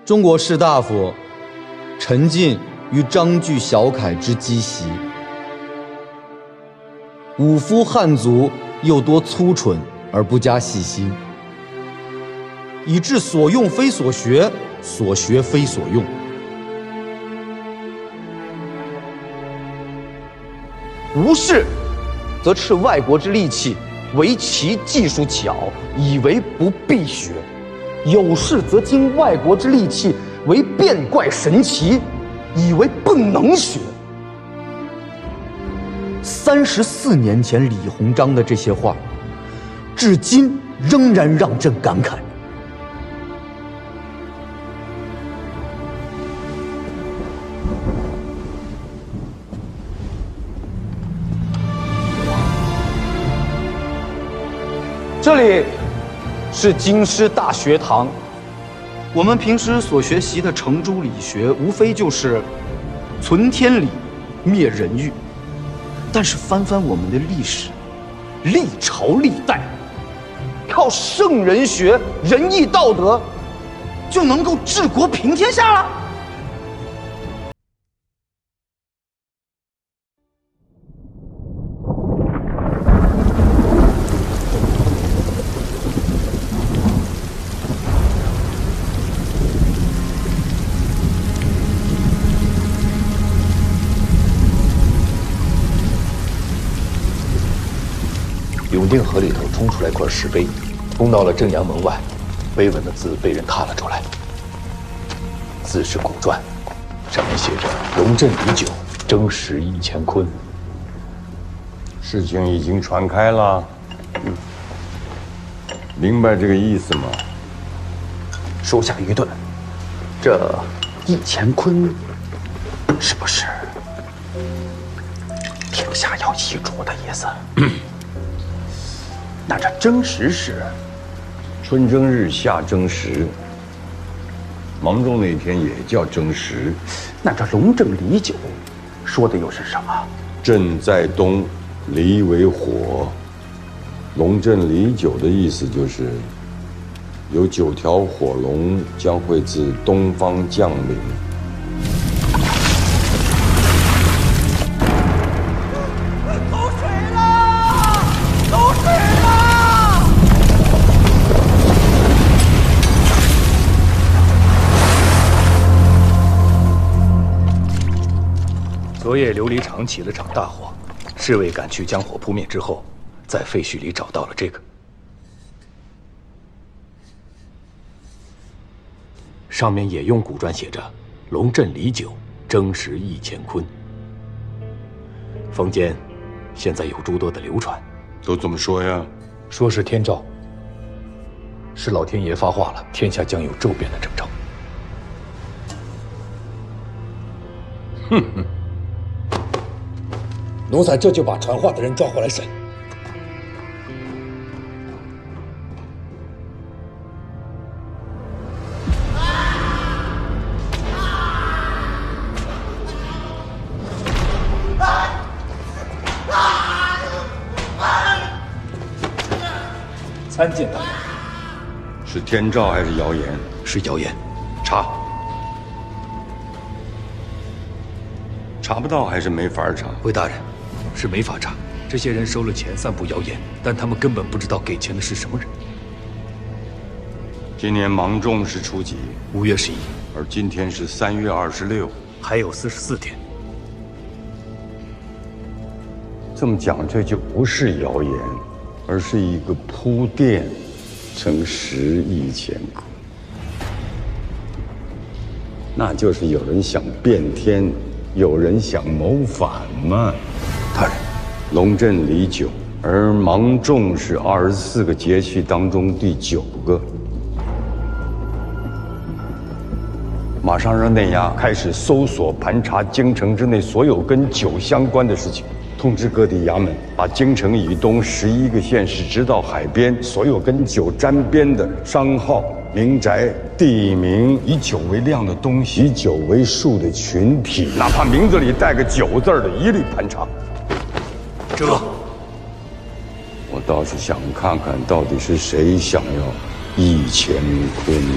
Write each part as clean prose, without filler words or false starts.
中国士大夫沉浸于章句小楷之讥袭，武夫汉族又多粗蠢而不加细心，以致所用非所学，所学非所用。无事，则斥外国之利器，为其技术巧，以为不必学；有事，则经外国之利器，为变怪神奇，以为不能学。34年前李鸿章的这些话，至今仍然让朕感慨。这里是京师大学堂，我们平时所学习的程朱理学，无非就是存天理，灭人欲。但是翻翻我们的历史，历朝历代，靠圣人学、仁义道德，就能够治国平天下了。永定河里头冲出来块石碑，冲到了正阳门外，碑文的字被人踏了出来。字是古篆，上面写着“龙镇李九，征时1000坤”。事情已经传开了，明白这个意思吗？手下愚钝，这1000坤，是不是天下要易主的意思？那这征时是春正日，夏正时，芒种那天也叫征时。那这龙正李九说的又是什么？震在东，离为火。龙震李九的意思就是，有9条火龙将会自东方降临。昨夜琉璃厂起了场大火，侍卫赶去将火扑灭之后，在废墟里找到了这个。上面也用古篆写着“龙镇李九，征时1000坤”。坊间现在有诸多的流传，都怎么说呀？说是天诏，是老天爷发话了，天下将有骤变的征兆。哼哼。奴才这就把传话的人抓回来审。参见大人。是天诏还是谣言？是谣言。查。查不到还是没法查？回大人。是没法查，这些人收了钱散布谣言，但他们根本不知道给钱的是什么人。今年芒种是初几？5月11，而今天是3月26，还有44天。这么讲，这就不是谣言，而是一个铺垫，成时1000坤。那就是有人想变天，有人想谋反嘛。大人，龙镇李九，而芒种是24个节气当中第9个。马上让内衙开始搜索盘查京城之内所有跟酒相关的事情，通知各地衙门，把京城以东11个县市直到海边所有跟酒沾边的商号、民宅、地名，以酒为量的东西，以酒为数的群体，哪怕名字里带个酒字的，一律盘查。这，我倒是想看看，到底是谁想要1000坤呢？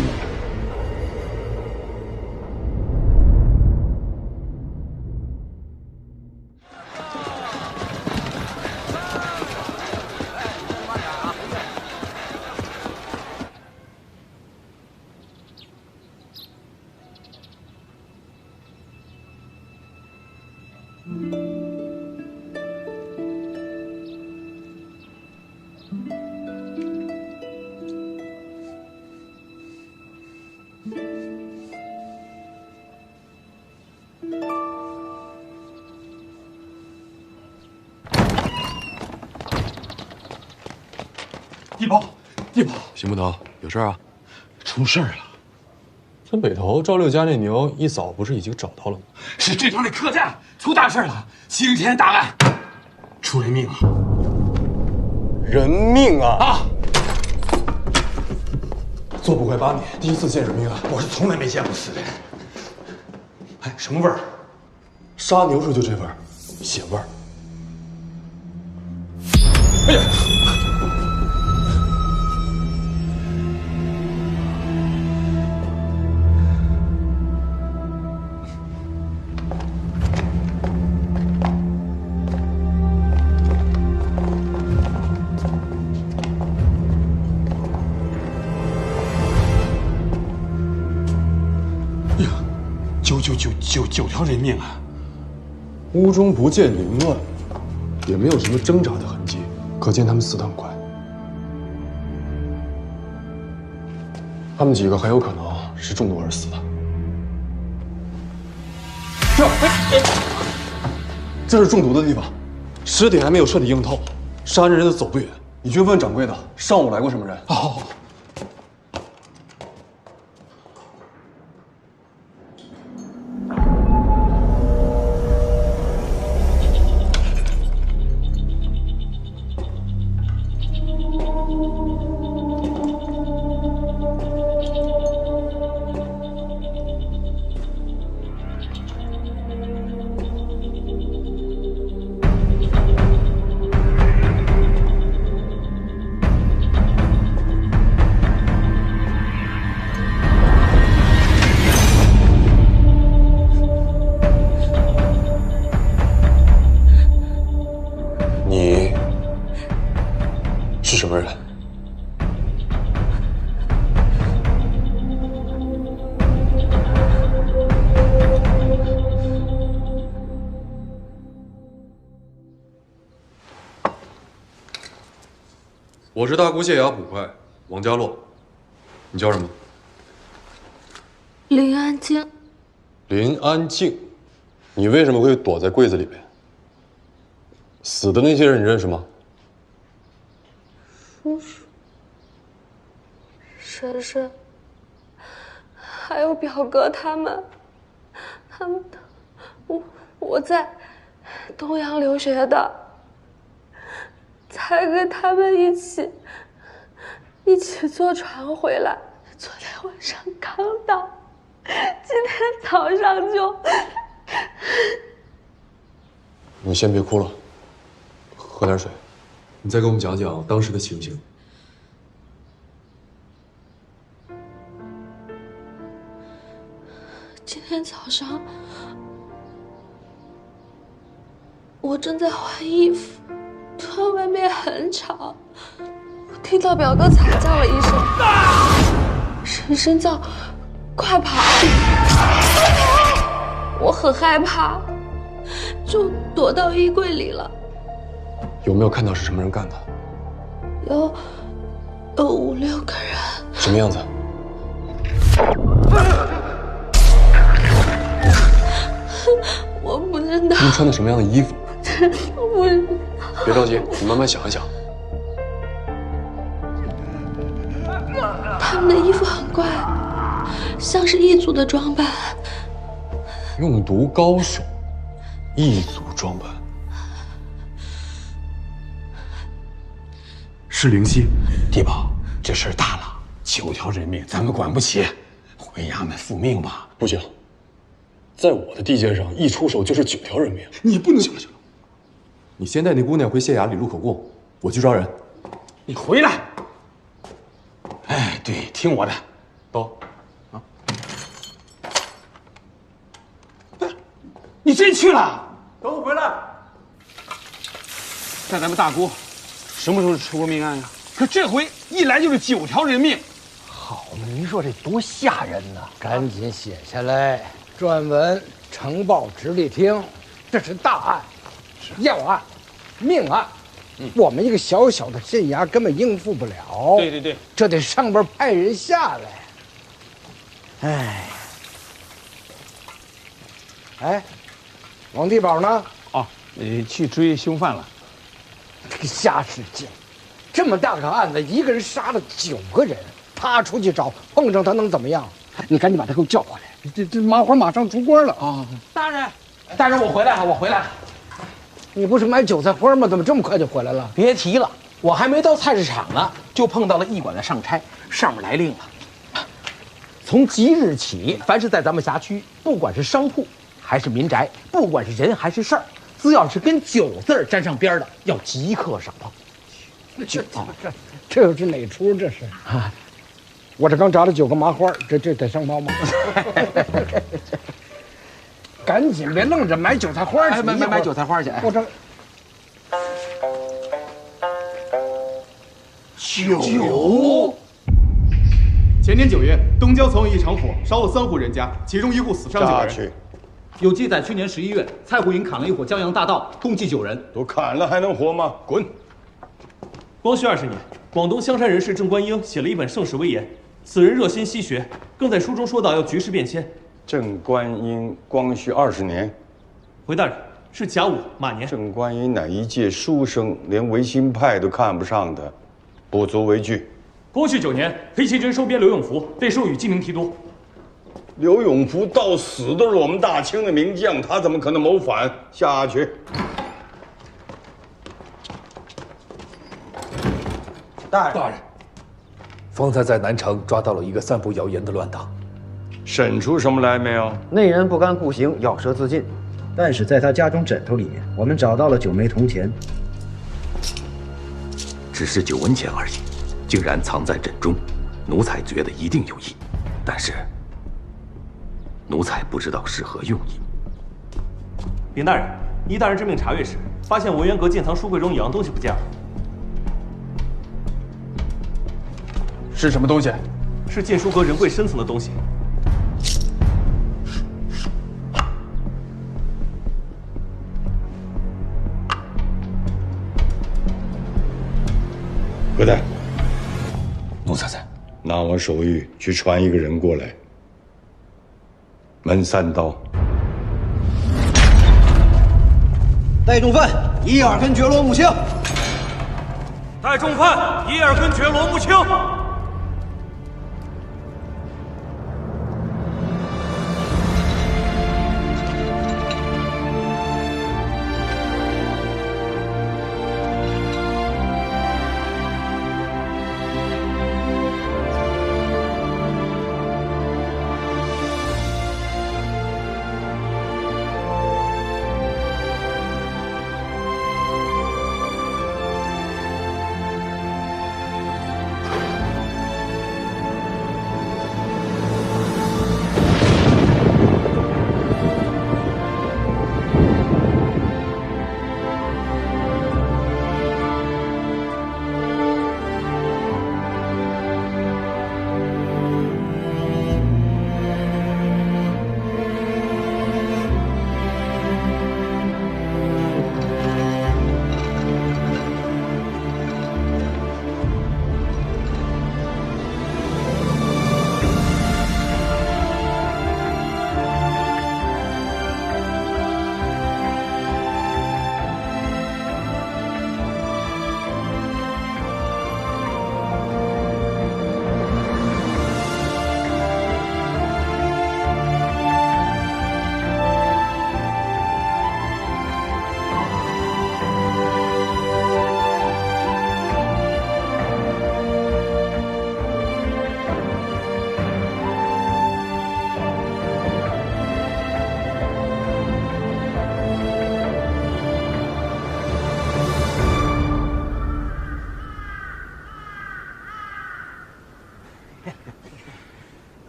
地保，地保，邢捕头，有事啊？出事儿了！咱北头赵六家那牛一早不是已经找到了吗？是这场的客栈出大事了，惊天大案，出人命了！人命啊！啊！做捕快8年，第一次见人命案，我是从来没见过死人。哎，什么味儿？杀牛时就这味儿，血味儿。哎呀！九条人命啊！屋中不见凌乱，也没有什么挣扎的痕迹，可见他们死得很快。他们几个很有可能是中毒而死的。这是中毒的地方，尸体还没有彻底映透，杀人的走不远。你去问掌柜的，上午来过什么人？好。你是什么人？我是大沽县衙捕快王家洛，你叫什么？林安静。林安静，你为什么会躲在柜子里边？死的那些人你认识吗？叔叔、婶婶，还有表哥他们，我在东阳留学的，才跟他们一起坐船回来。昨天晚上刚到，今天早上就……你先别哭了。喝点水，你再给我们讲讲当时的情形。今天早上，我正在换衣服，突然外面很吵，我听到表哥惨叫了一声，婶婶叫快跑，我很害怕，就躲到衣柜里了。有没有看到是什么人干的？有5、6个人。什么样子？我不知道。他们穿的什么样的衣服？我不知道。别着急，你慢慢想一想。他们的衣服很怪，像是异族的装扮。用毒高手，异族装扮。是灵犀，地保，这事儿大了，9条人命咱们管不起，回衙门复命吧。不行，在我的地界上，一出手就是9条人命。你不能。行了，你先带那姑娘回县衙里录口供，我去抓人。你回来。哎，对，听我的。到。你真去了？等我回来。在咱们大沽，什么时候出过命案呀？可这回一来就是9条人命。好嘛，您说这多吓人呐！赶紧写下来，转文呈报直隶厅。这是大案，要案，命案。我们一个小小的县衙根本应付不了。对，这得上边派人下来。哎，王地保呢？哦，去追凶犯了。这个瞎使劲！这么大个案子，一个人杀了9个人，他出去找，碰上他能怎么样？你赶紧把他给我叫过来。这麻花马上出锅了啊！大人，我回来了。你不是买韭菜花吗？怎么这么快就回来了？别提了，我还没到菜市场呢，就碰到了驿馆的上差，上面来令了。从即日起，凡是在咱们辖区，不管是商铺还是民宅，不管是人还是事儿，只要是跟酒字沾上边的，要即刻上报。这又是哪出？这是啊！我这刚炸了9个麻花，这得上报吗？赶紧别愣着买韭菜花去！买韭菜花去！我这酒。前年9月，东郊曾有一场火，烧了3户人家，其中1户死伤9人。有记载，去年11月，蔡虎营砍了一伙江洋大盗，共计9人。都砍了还能活吗？滚！光绪20年，广东香山人士郑观应写了一本《盛世威严》，此人热心西学，更在书中说到要局势变迁。郑观应，光绪20年。回大人，是甲午马年。郑观应乃一介书生，连维新派都看不上的，不足为惧。光绪9年，黑旗军收编刘永福，被授予鸡鸣提督。刘永福到死都是我们大清的名将，他怎么可能谋反？下去。大人，方才在南城抓到了一个散布谣言的乱党。审出什么来没有？那人不甘酷刑，咬舌自尽。但是在他家中枕头里面，我们找到了9枚铜钱，只是9文钱而已，竟然藏在枕中。奴才觉得一定有意，但是奴才不知道是何用意。禀大人，依大人之命查阅时，发现文渊阁建藏书柜中有样东西不见了。是什么东西？是建书阁人柜深层的东西。何代，奴才在。拿我手谕去传一个人过来。门3刀。带重犯伊尔根觉罗木青。带重犯伊尔根觉罗木青。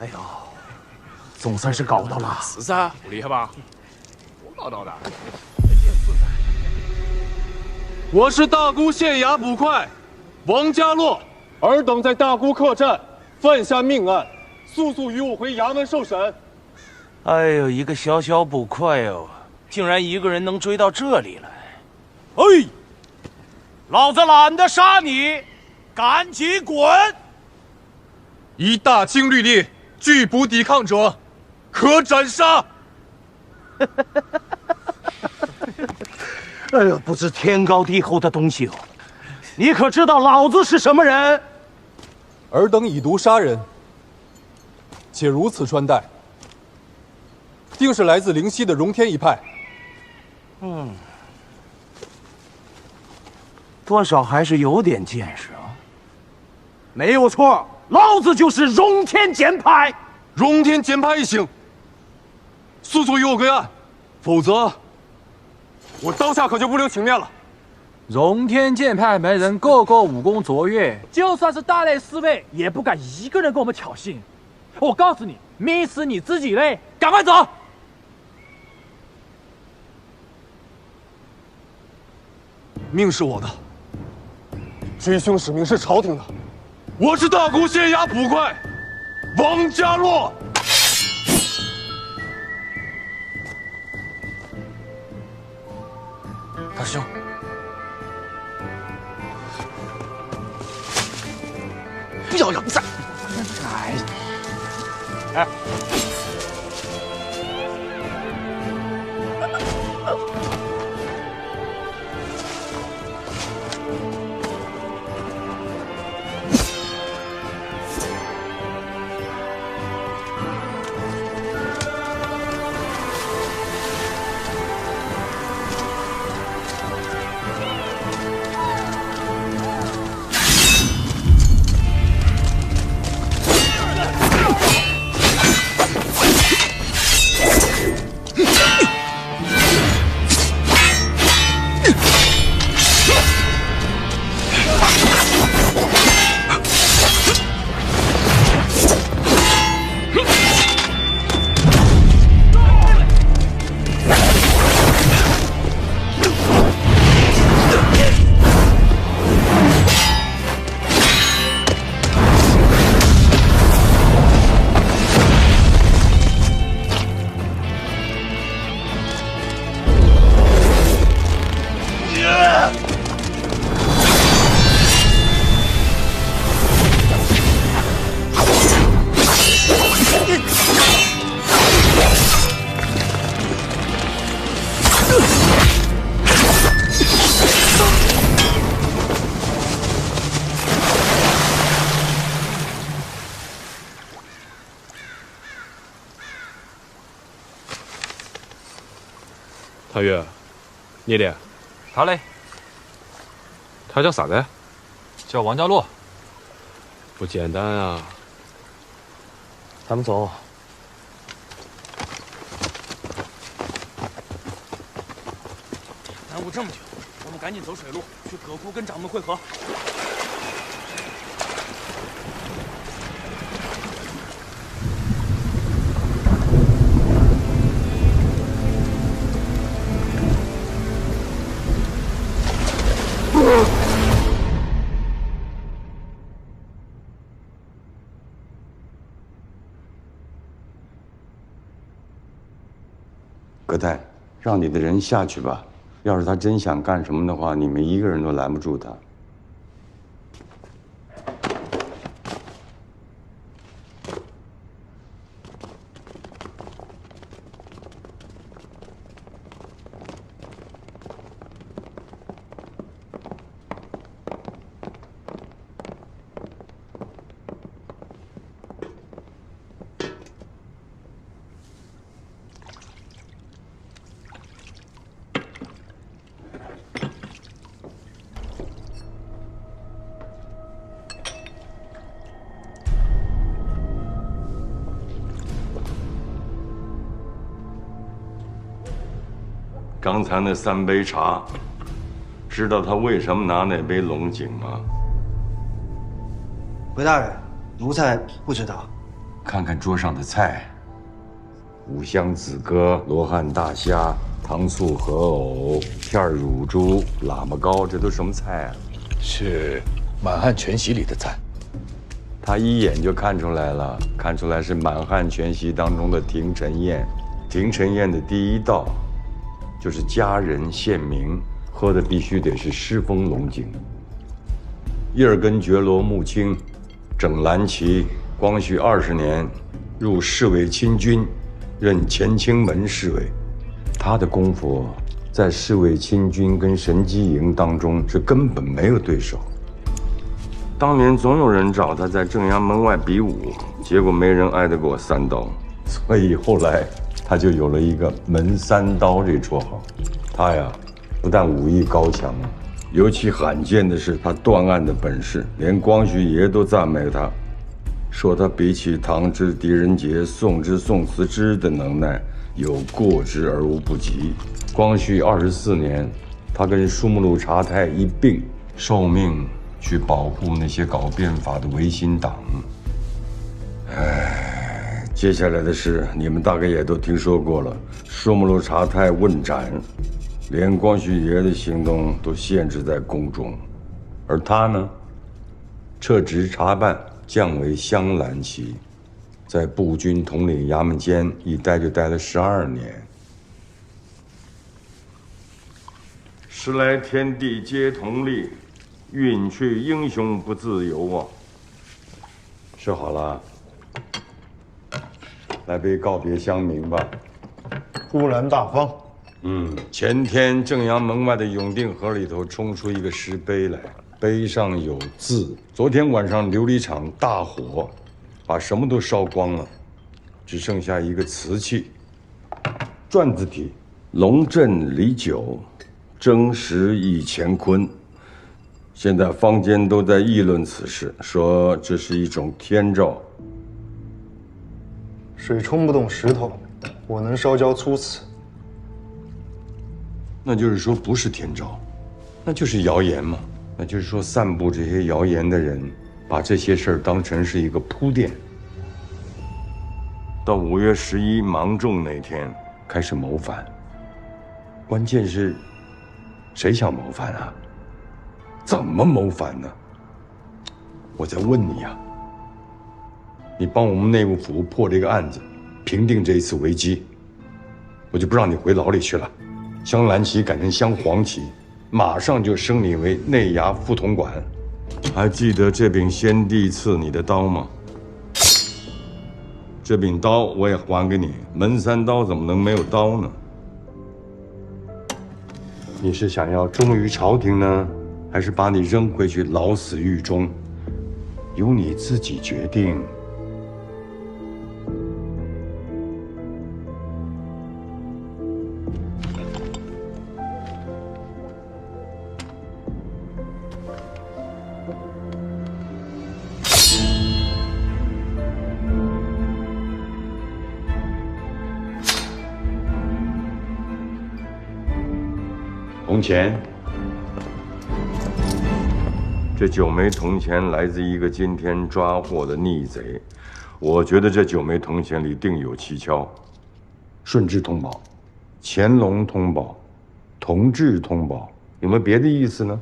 哎呦，总算是搞到了。是噻，不厉害吧？我搞到的。我是大沽县衙捕快王家洛，尔等在大沽客栈犯下命案，速速与我回衙门受审。哎呦，一个小小捕快哦，竟然一个人能追到这里来。哎，老子懒得杀你，赶紧滚！一大清律例，拒不抵抗者，可斩杀。哎呦，不知天高地厚的东西哦！你可知道老子是什么人？尔等以毒杀人，且如此穿戴，定是来自灵溪的荣天一派。多少还是有点见识啊。没有错，老子就是荣天剑派。荣天剑派一行，速速与我归案，否则我当下可就不留情面了。荣天剑派门人个个武功卓越，就算是大内侍卫也不敢一个人跟我们挑衅。我告诉你，迷死你自己嘞！赶快走！命是我的，追凶使命是朝廷的。我是大沽县衙捕快王家洛。大师兄，不要让战！哎，唐月，你的？他嘞？他叫啥子？叫王家洛。不简单啊！咱们走。耽误这么久，我们赶紧走水路去葛窟跟掌门会合。葛太，让你的人下去吧。要是他真想干什么的话，你们一个人都拦不住他。刚才那3杯茶，知道他为什么拿那杯龙井吗？回大人，奴才不知道。看看桌上的菜：五香子鸽、罗汉大虾、糖醋河藕、片乳猪、喇嘛糕，这都什么菜啊？是满汉全席里的菜。他一眼就看出来了，看出来是满汉全席当中的廷臣宴。廷臣宴的第一道就是家人县民喝的必须得是狮峰龙井。叶尔根觉罗穆卿整蓝旗，光绪20年入侍卫亲军，任乾清门侍卫。他的功夫在侍卫亲军跟神机营当中是根本没有对手。当年总有人找他在正阳门外比武，结果没人挨得过3刀，所以后来他就有了一个门3刀这绰号。他呀，不但武艺高强，尤其罕见的是他断案的本事，连光绪爷都赞美他，说他比起唐之狄仁杰、宋之宋慈之的能耐有过之而无不及。光绪24年，他跟舒穆禄察太一并受命去保护那些搞变法的维新党。接下来的事你们大概也都听说过了。舒穆禄察太问斩，连光绪爷的行动都限制在宫中，而他呢，撤职查办，降为镶蓝旗，在步军统领衙门监一待就待了12年。时来天地皆同力，运去英雄不自由啊！说好了，来杯告别乡民吧。忽然大方。前天正阳门外的永定河里头冲出一个石碑来，碑上有字。昨天晚上琉璃厂大火，把什么都烧光了，只剩下一个瓷器，篆字体：龙镇李九，征时忆乾坤。现在坊间都在议论此事，说这是一种天兆。水冲不动石头，我能烧焦粗瓷。那就是说不是天兆，那就是谣言嘛。那就是说散布这些谣言的人，把这些事儿当成是一个铺垫，到5月11芒种那天开始谋反。关键是，谁想谋反啊？怎么谋反呢？我在问你呀，你帮我们内务府破这个案子，平定这一次危机，我就不让你回牢里去了。镶蓝旗改成镶黄旗，马上就升你为内衙副统管。还记得这柄先帝赐你的刀吗？这柄刀我也还给你，门3刀怎么能没有刀呢？你是想要忠于朝廷呢，还是把你扔回去老死狱中？由你自己决定。铜钱，这9枚铜钱来自一个今天抓获的逆贼，我觉得这9枚铜钱里定有蹊跷。顺治通宝、乾隆通宝、同治通宝，有没有别的意思呢？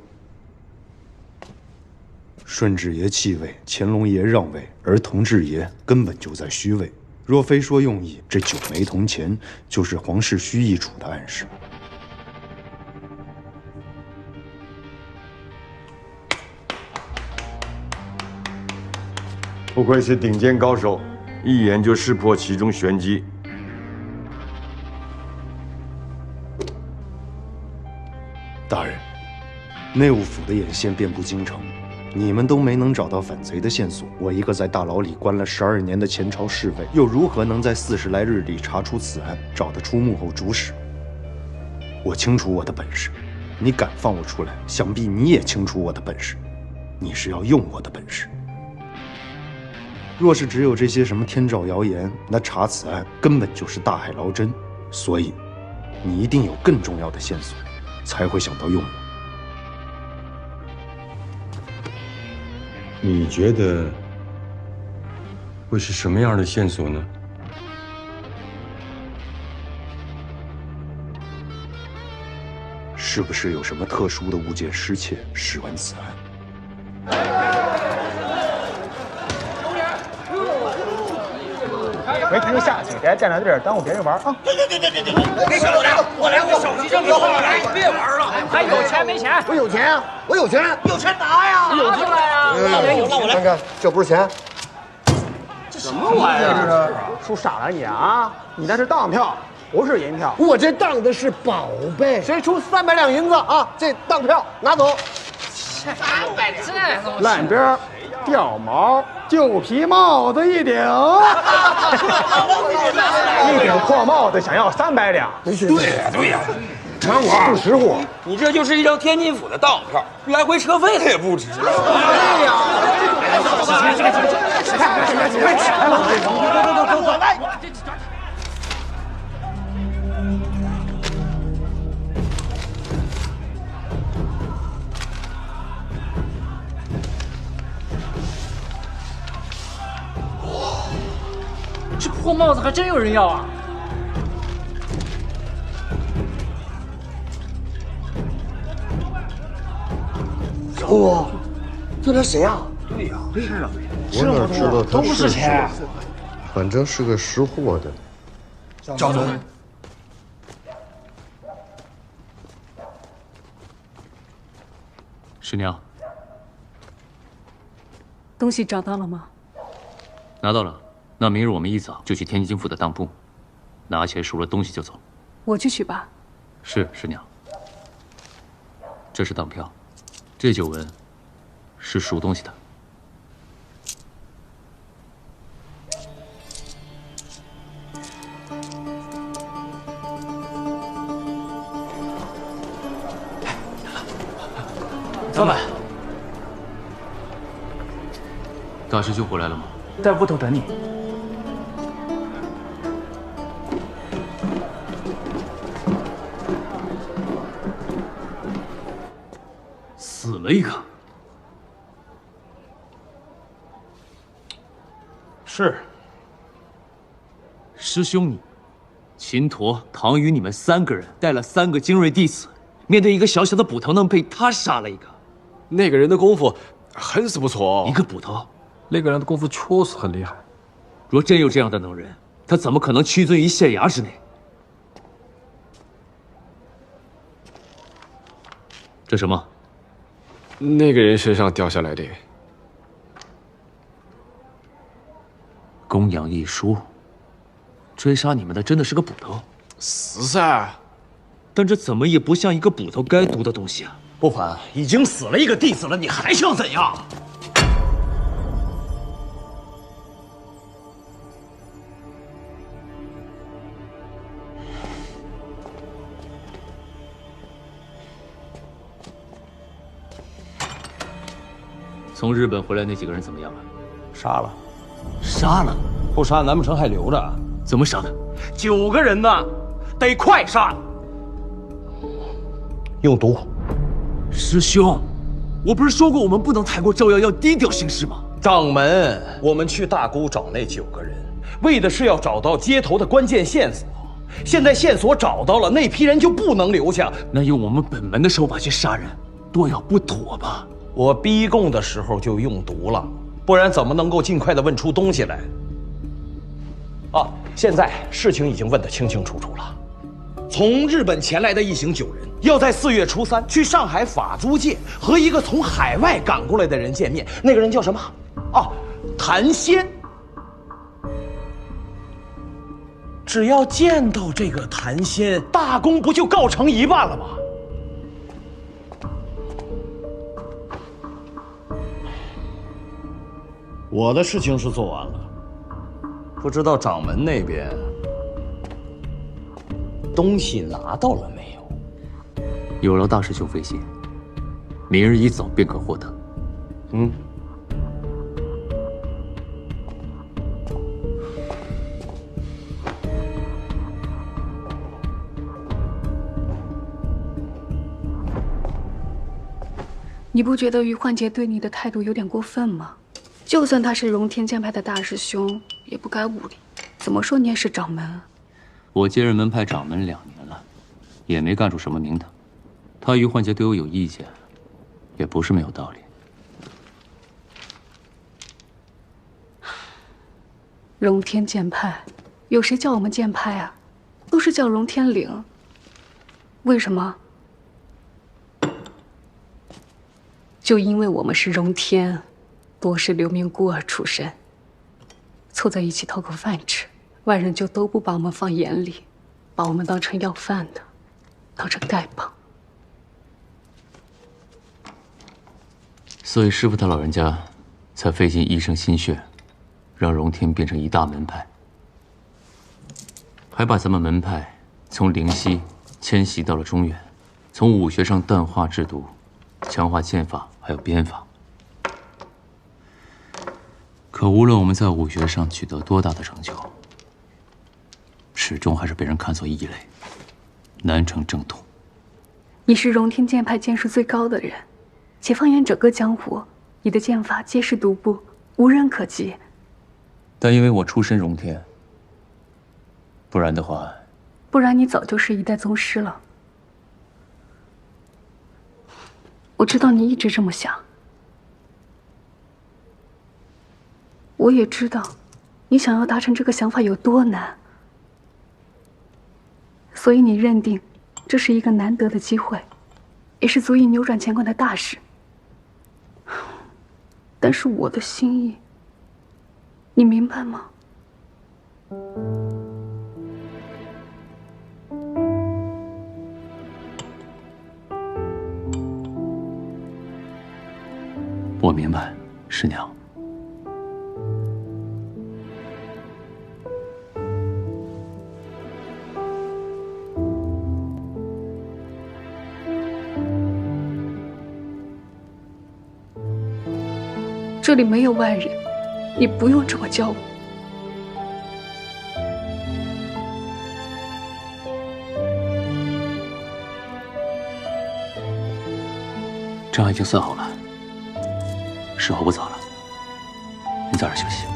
顺治爷弃位，乾隆爷让位，而同治爷根本就在虚位。若非说用意，这9枚铜钱就是皇室虚意处的暗示。不愧是顶尖高手，一眼就识破其中玄机。大人，内务府的眼线遍布京城，你们都没能找到反贼的线索，我一个在大牢里关了12年的前朝侍卫，又如何能在40来日里查出此案，找得出幕后主使？我清楚我的本事，你敢放我出来，想必你也清楚我的本事，你是要用我的本事。若是只有这些什么天兆谣言，那查此案根本就是大海捞针。所以，你一定有更重要的线索，才会想到用我。你觉得会是什么样的线索呢？是不是有什么特殊的物件失窃，使完此案？没听下去，别站在这儿耽误别人玩啊！别，别小心着，我来，小心着。钱没钱？我有钱啊，我有钱，有钱拿呀，拿出来啊！那我来，看看，这不是钱，什么玩意儿？这是说傻了你啊！你那是当票，不是银票。我这当的是宝贝。谁出300两银子啊？这当票拿走。300两，烂边、掉毛、旧皮帽子一顶，一顶破帽子想要300两。对呀，传我不识货。你这就是一张天津府的当票，来回车费它也不值。对呀。这破帽子还真有人要啊！哇，这他谁啊？对呀，是啊，我哪知道他都是钱，反正是个识货的。赵总，师娘，东西找到了吗？拿到了。那明日我们一早就去天津府的当铺，拿钱赎了东西就走。我去取吧。是师娘。这是当票，这9文是赎东西的。老板，大师兄回来了吗？在屋头等你。死了一个。是。师兄你，秦陀、唐宇，你们3个人带了3个精锐弟子，面对一个小小的捕头，能被他杀了一个。那个人的功夫很是不错哦。一个捕头，那个人的功夫确实很厉害。若真有这样的能人，他怎么可能屈尊于县衙之内？这什么？那个人身上掉下来的。公羊一书，追杀你们的真的是个捕头？是噻，但这怎么也不像一个捕头该读的东西啊！不凡已经死了一个弟子了，你还想怎样？从日本回来那几个人怎么样了？杀了，杀了？不杀难不成还留着？怎么杀的？9个人呢，得快杀。用毒。师兄，我不是说过我们不能太过招摇，要低调行事吗？掌门，我们去大沽找那9个人，为的是要找到接头的关键线索。现在线索找到了，那批人就不能留下。那用我们本门的手法去杀人，多要不妥吧？我逼供的时候就用毒了，不然怎么能够尽快的问出东西来？啊，现在事情已经问得清清楚楚了。从日本前来的一行9人，要在4月初3去上海法租界和一个从海外赶过来的人见面。那个人叫什么？啊，谭仙。只要见到这个谭仙，大功不就告成一半了吗？我的事情是做完了，不知道掌门那边东西拿到了没有？有劳大师兄费心，明日一早便可获得。嗯。你不觉得于焕杰对你的态度有点过分吗？就算他是荣天剑派的大师兄，也不该无礼。怎么说你也是掌门。我接任门派掌门2年了，也没干出什么名堂。他于焕杰对我有意见，也不是没有道理。荣天剑派，有谁叫我们剑派啊？都是叫荣天岭。为什么？就因为我们是荣天，多是流民孤儿出身，凑在一起讨口饭吃，外人就都不把我们放眼里，把我们当成要饭的，当成丐帮。所以师傅他老人家才费尽一生心血，让荣天变成一大门派，还把咱们门派从灵溪迁徙到了中原，从武学上淡化制毒，强化剑法还有鞭法。可无论我们在武学上取得多大的成就，始终还是被人看作异类，难成正统。你是荣天剑派剑术最高的人，且放眼整个江湖，你的剑法皆是独步，无人可及。但因为我出身荣天，不然的话，不然你早就是一代宗师了。我知道你一直这么想，我也知道你想要达成这个想法有多难，所以你认定这是一个难得的机会，也是足以扭转乾坤的大事。但是我的心意，你明白吗？我明白，师娘。这里没有外人，你不用这么教我。账已经算好了，时候不早了，你早点休息。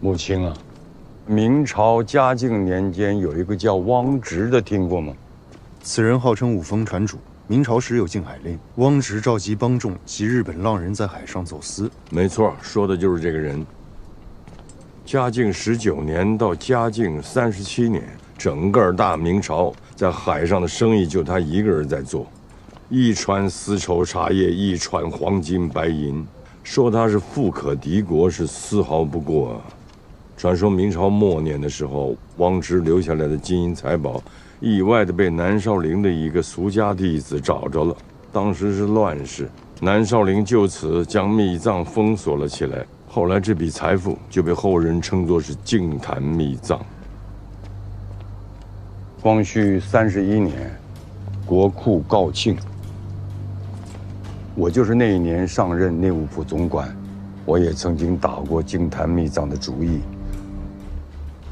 母亲啊，明朝嘉靖年间有一个叫汪直的，听过吗？此人号称五峰传主，明朝时有禁海令，汪直召集帮众及日本浪人在海上走私。没错，说的就是这个人。嘉靖19年到嘉靖37年，整个大明朝在海上的生意就他一个人在做，一船丝绸茶叶，一船黄金白银，说他是富可敌国是丝毫不过啊。传说明朝末年的时候，汪直留下来的金银财宝，意外的被南少陵的一个俗家弟子找着了。当时是乱世，南少陵就此将秘藏封锁了起来。后来这笔财富就被后人称作是净坛秘藏。光绪31年，国库告罄，我就是那一年上任内务府总管，我也曾经打过净坛秘藏的主意。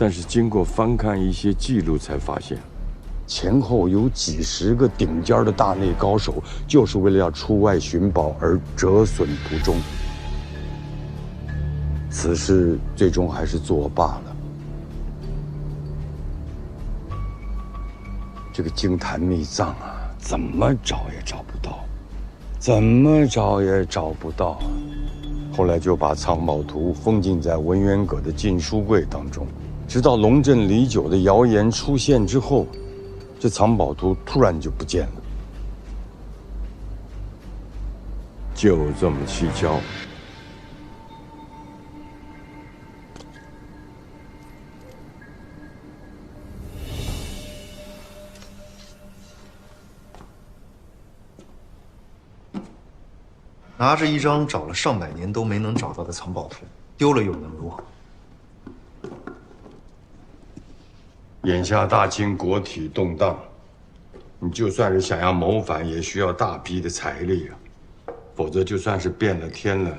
但是经过翻看一些记录，才发现，前后有几十个顶尖的大内高手，就是为了要出外寻宝而折损途中。此事最终还是作罢了。这个净坛秘藏啊，怎么找也找不到，怎么找也找不到。后来就把藏宝图封禁在文渊阁的禁书柜当中。直到龙镇李九的谣言出现之后，这藏宝图突然就不见了，就这么蹊跷。拿着一张找了上百年都没能找到的藏宝图，丢了又能如何？眼下大清国体动荡，你就算是想要谋反，也需要大批的财力啊，否则就算是变了天了，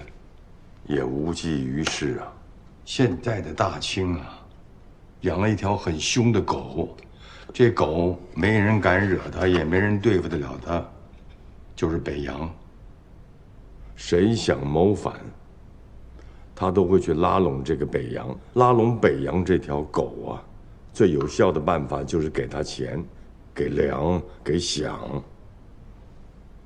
也无济于事啊。现在的大清啊，养了一条很凶的狗，这狗没人敢惹它，也没人对付得了它，就是北洋。谁想谋反，他都会去拉拢这个北洋，拉拢北洋这条狗啊。最有效的办法就是给他钱，给粮，给饷。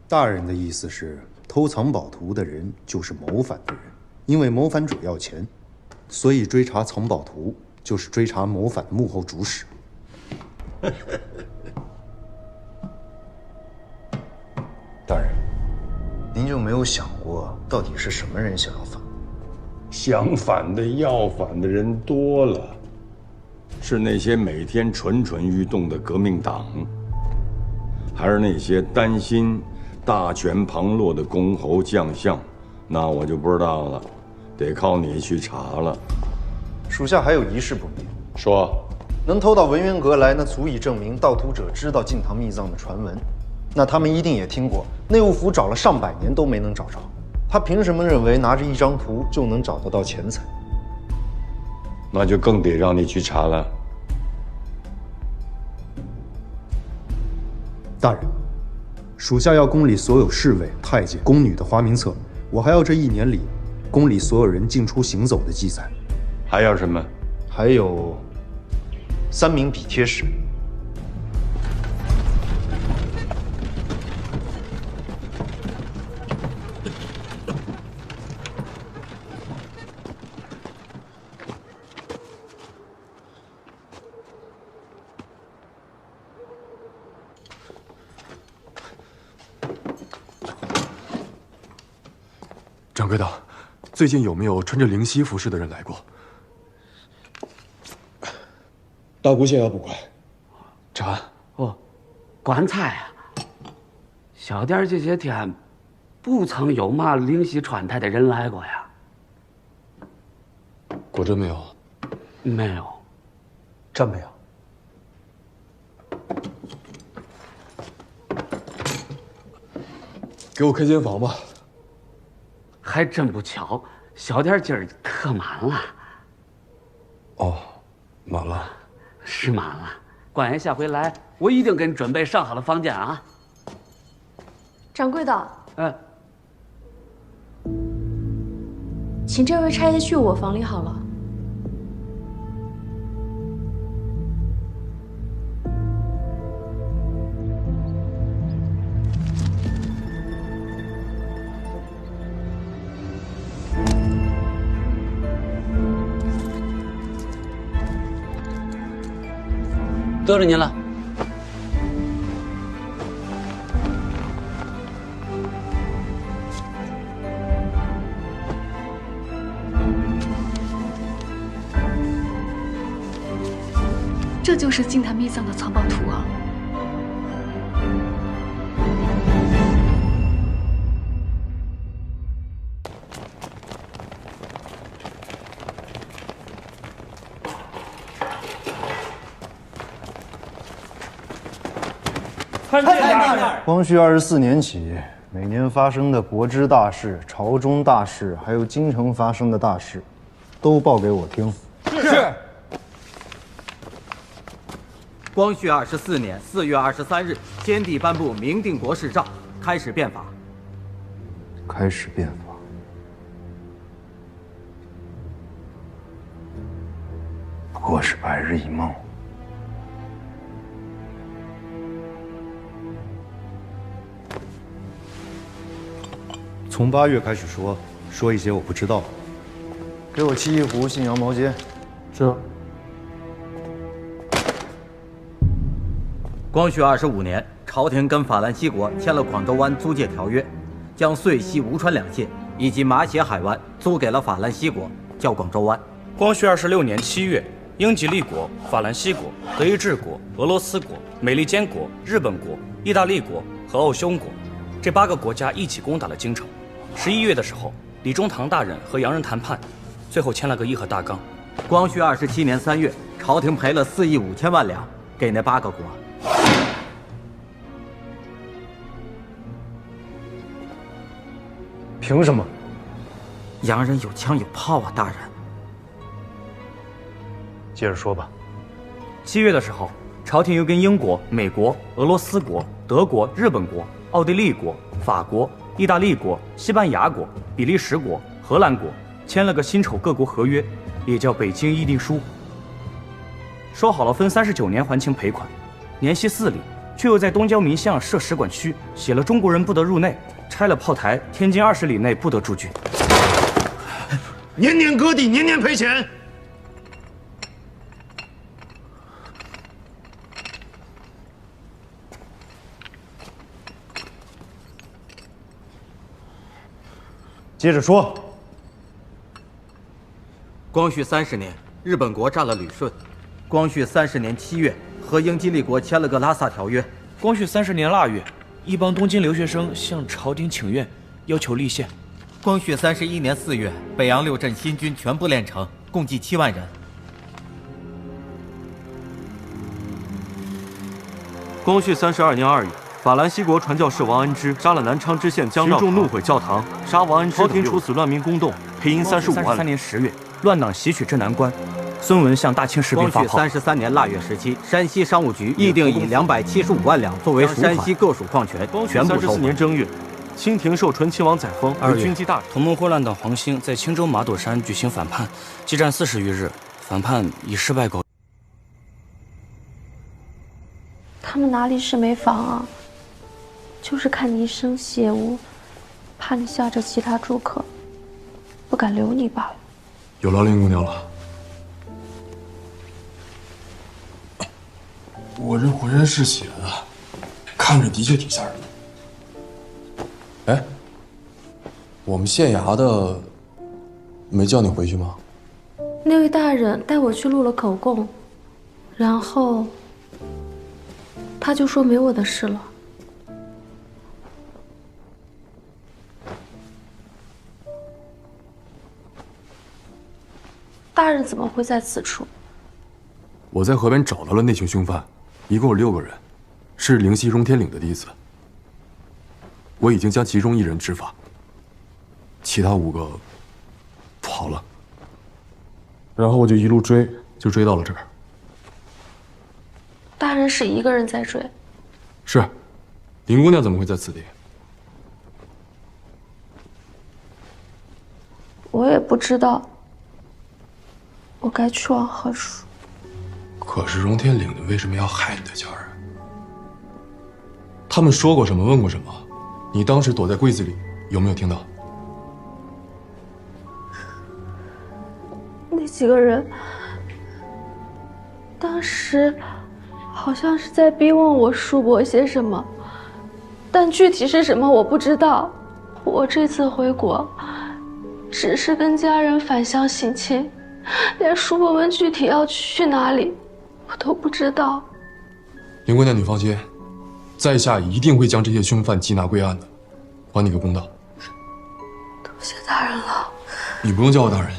大人的意思是，偷藏宝图的人就是谋反的人，因为谋反者要钱，所以追查藏宝图就是追查谋反的幕后主使。大人，您就没有想过，到底是什么人想要反？想反的、要反的人多了，是那些每天蠢蠢欲动的革命党，还是那些担心大权旁落的公侯将相？那我就不知道了，得靠你去查了。属下还有一事不明。说，能偷到文渊阁来，那足以证明盗图者知道晋唐秘藏的传闻。那他们一定也听过，内务府找了上百年都没能找着。他凭什么认为拿着一张图就能找得到钱财？那就更得让你去查了。大人，属下要宫里所有侍卫、太监、宫女的花名册，我还要这1年里宫里所有人进出行走的记载。还要什么？还有3名笔帖使。掌柜的，最近有没有穿着灵犀服饰的人来过？大姑谢要不乖。查哦，棺材啊，小店这些天不曾有嘛灵犀穿戴的人来过呀。果真没有？没有，真没有。给我开间房吧。还真不巧，小店今儿客满了。哦，满了。是满了。官爷下回来，我一定给你准备上好的房间啊。掌柜的，请这位差爷去我房里好了。得罪您了。这就是晋唐秘藏的藏宝图啊！光绪24年起，每年发生的国之大事、朝中大事，还有京城发生的大事，都报给我听。是。光绪24年4月23日，先帝颁布明定国事诏，开始变法。开始变法。不过是白日一梦。从8月开始说一些我不知道的。给我沏一壶信阳毛尖。是。光绪25年，朝廷跟法兰西国签了广州湾租界条约，将遂西吴川2县以及马偕海湾租给了法兰西国，叫广州湾。光绪26年7月，英吉利国、法兰西国、德意志国、俄罗斯国、美利坚国、日本国、意大利国和奥匈国这8个国家一起攻打了京城。11月的时候，李中堂大人和洋人谈判，最后签了个议和大纲。光绪27年3月，朝廷赔了4亿5千万两给那8个国。凭什么？洋人有枪有炮啊，大人。接着说吧。7月的时候，朝廷又跟英国、美国、俄罗斯国、德国、日本国、奥地利国、法国、意大利国、西班牙国、比利时国、荷兰国签了个辛丑各国合约，也叫《北京议定书》。说好了分39年还清赔款，年息4厘，却又在东郊民巷设使馆区，写了中国人不得入内，拆了炮台，天津20里内不得驻军，年年割地，年年赔钱。接着说。光绪30年，日本国占了旅顺。光绪30年7月，和英吉利国签了个拉萨条约。光绪30年腊月，一帮东京留学生向朝廷请愿，要求立宪。光绪31年4月，北洋6镇新军全部练成，共计7万人。光绪32年2月，法兰西国传教士王恩之杀了南昌知县江绕，群众怒毁教堂，杀王恩之，朝廷处死乱民公洞，赔银35万。33年10月，乱党袭取镇南关，孙文向大清士兵发炮。光绪33年腊月17，山西商务局议定以275万两作为山西各属矿权，全部收34年正月，清廷授纯亲王载沣为军机大臣。同盟会乱党黄兴在青州马朵山举行反叛，激战40余日，反叛以失败告。他们哪里是没防啊？就是看你一身血污，怕你吓着其他住客，不敢留你罢了。有劳林姑娘了。我这浑身是血的，看着的确挺吓人的。哎，我们县衙的没叫你回去吗？那位大人带我去录了口供，然后他就说没我的事了。大人怎么会在此处？我在河边找到了那群凶犯，一共有6个人，是灵溪荣天岭的弟子。我已经将其中1人执法，其他5个跑了。然后我就一路追，就追到了这儿。大人是一个人在追？是，林姑娘怎么会在此地？我也不知道，我该去往何处？可是荣天岭的为什么要害你的家人？他们说过什么？问过什么？你当时躲在柜子里，有没有听到？那几个人当时好像是在逼问我叔伯些什么，但具体是什么我不知道。我这次回国，只是跟家人返乡省亲，连叔伯们具体要去哪里，我都不知道。林姑娘，你放心，在下一定会将这些凶犯缉拿归案的，还你个公道。多谢大人了。你不用叫我大人，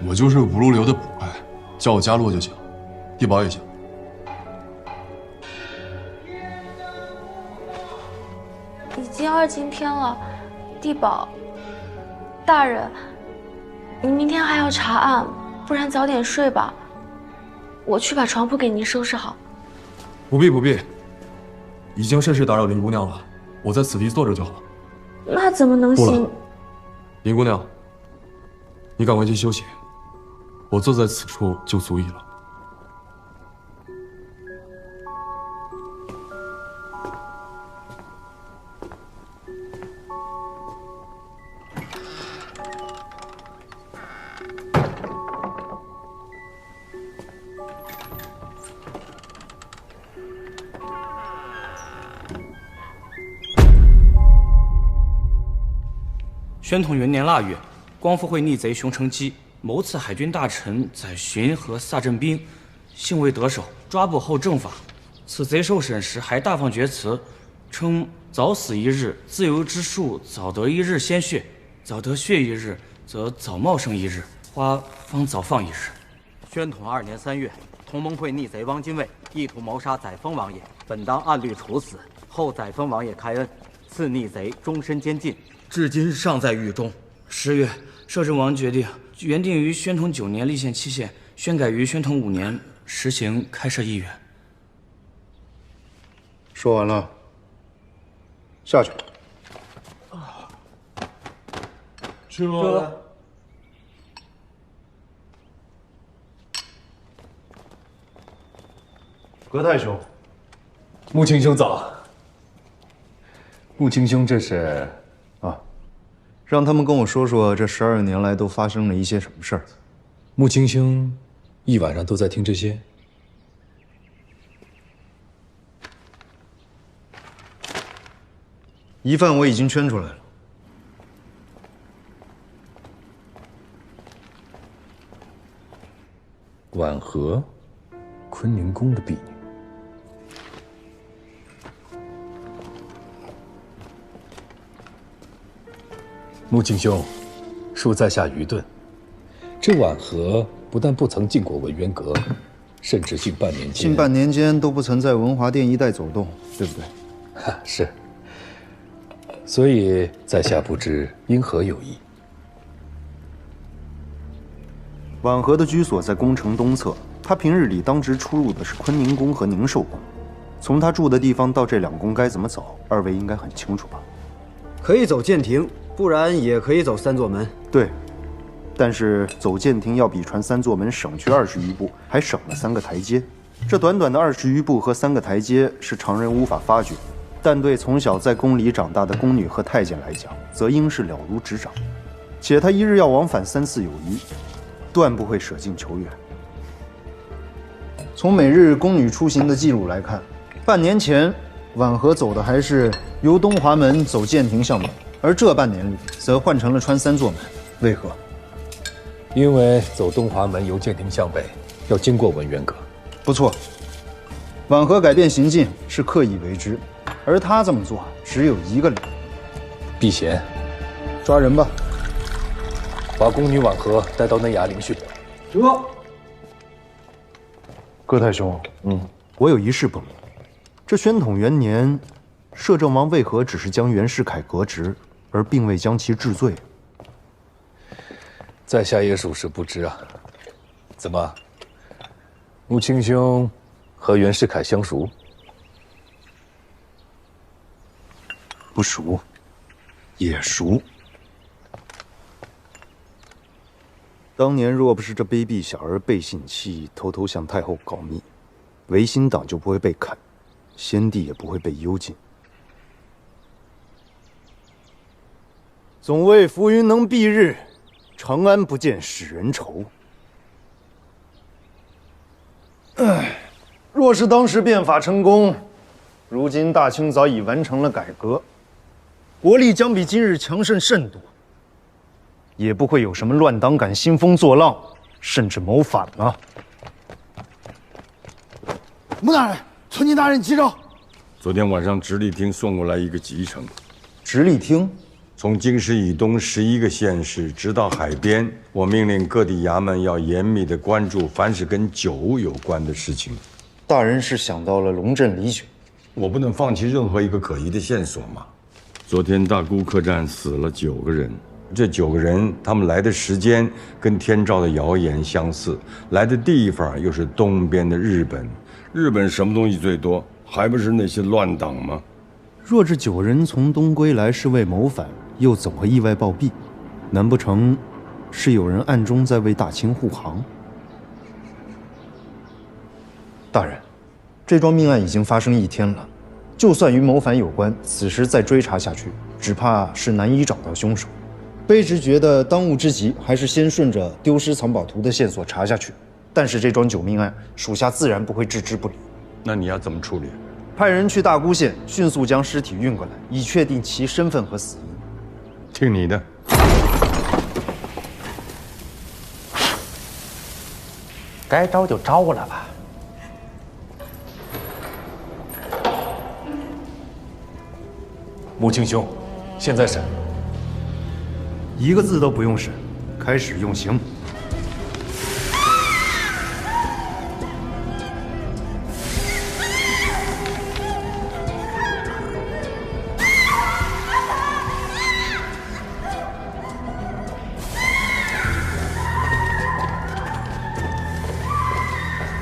我就是五路流的捕快，叫我家洛就行，地保也行。已经2更天了，地保大人，你明天还要查案，不然早点睡吧。我去把床铺给您收拾好。不必不必，已经甚是打扰林姑娘了，我在此地坐着就好。那怎么能行？林姑娘，你赶快去休息，我坐在此处就足矣了。宣统元年腊月，光复会逆贼熊承基谋刺海军大臣载洵和萨振兵，幸未得手，抓捕后正法。此贼受审时还大放厥词，称早死1日，自由之术早得1日鲜血，早得血1日，则早茂盛1日，花方早放1日。宣统2年3月，同盟会逆贼汪精卫意图谋杀载沣王爷，本当按律处死，后载沣王爷开恩，赐逆贼终身监禁，至今尚在狱中。10月，摄政王决定原定于宣统9年立宪期限，宣改于宣统5年实行开设议员。说完了，下去。吃了。葛太兄，穆青兄早。穆青兄，这是让他们跟我说说这12年来都发生了一些什么事儿。穆青兄一晚上都在听这些？疑犯我已经圈出来了。婉和，坤宁宫的婢女。穆青兄，恕在下愚钝。这婉和不但不曾进过文渊阁，甚至近半年间都不曾在文华殿一带走动，对不对？是。所以在下不知因何有意。婉和的居所在宫城东侧，她平日里当值出入的是坤宁宫和宁寿宫。从她住的地方到这两宫该怎么走，二位应该很清楚吧？可以走剑亭，不然也可以走三座门。对，但是走剑亭要比传三座门省去20余步，还省了3个台阶。这短短的20余步和3个台阶是常人无法发觉，但对从小在宫里长大的宫女和太监来讲，则应是了如指掌。且她一日要往返3次有余，断不会舍近求远。从每日宫女出行的记录来看，半年前婉和走的还是由东华门走剑亭向北，而这半年里则换成了穿3座门。为何？因为走东华门由剑亭向北要经过文渊阁。不错，婉和改变行径是刻意为之，而他这么做只有一个理由：避嫌。抓人吧，把宫女婉和带到内衙聆讯。这，葛太兄，我有一事不明。这宣统元年，摄政王为何只是将袁世凯革职，而并未将其治罪？在下也属实不知啊。怎么，穆青兄和袁世凯相熟？不熟，也熟。当年若不是这卑鄙小儿背信弃义，偷偷向太后告密，维新党就不会被砍，先帝也不会被幽禁。总谓浮云能蔽日，长安不见使人愁。若是当时变法成功，如今大清早已完成了改革，国力将比今日强盛甚多，也不会有什么乱党敢兴风作浪，甚至谋反了。穆大人，存进大人急召。昨天晚上直隶厅送过来一个急呈。直隶厅？从京师以东11个县市直到海边，我命令各地衙门要严密地关注凡是跟酒有关的事情。大人是想到了龙镇李酒，我不能放弃任何一个可疑的线索嘛。昨天大沽客栈死了9个人，这9个人他们来的时间跟天照的谣言相似，来的地方又是东边的日本。日本什么东西最多？还不是那些乱党吗？若这9人从东归来是为谋反，又怎会意外暴毙？难不成是有人暗中在为大清护航？大人，这桩命案已经发生1天了，就算与谋反有关，此时再追查下去，只怕是难以找到凶手。卑职觉得当务之急还是先顺着丢失藏宝图的线索查下去。但是这桩酒命案，属下自然不会置之不理。那你要怎么处理？派人去大沽县，迅速将尸体运过来，以确定其身份和死因。听你的。该招就招了吧。穆青兄，现在审。一个字都不用审，开始用刑。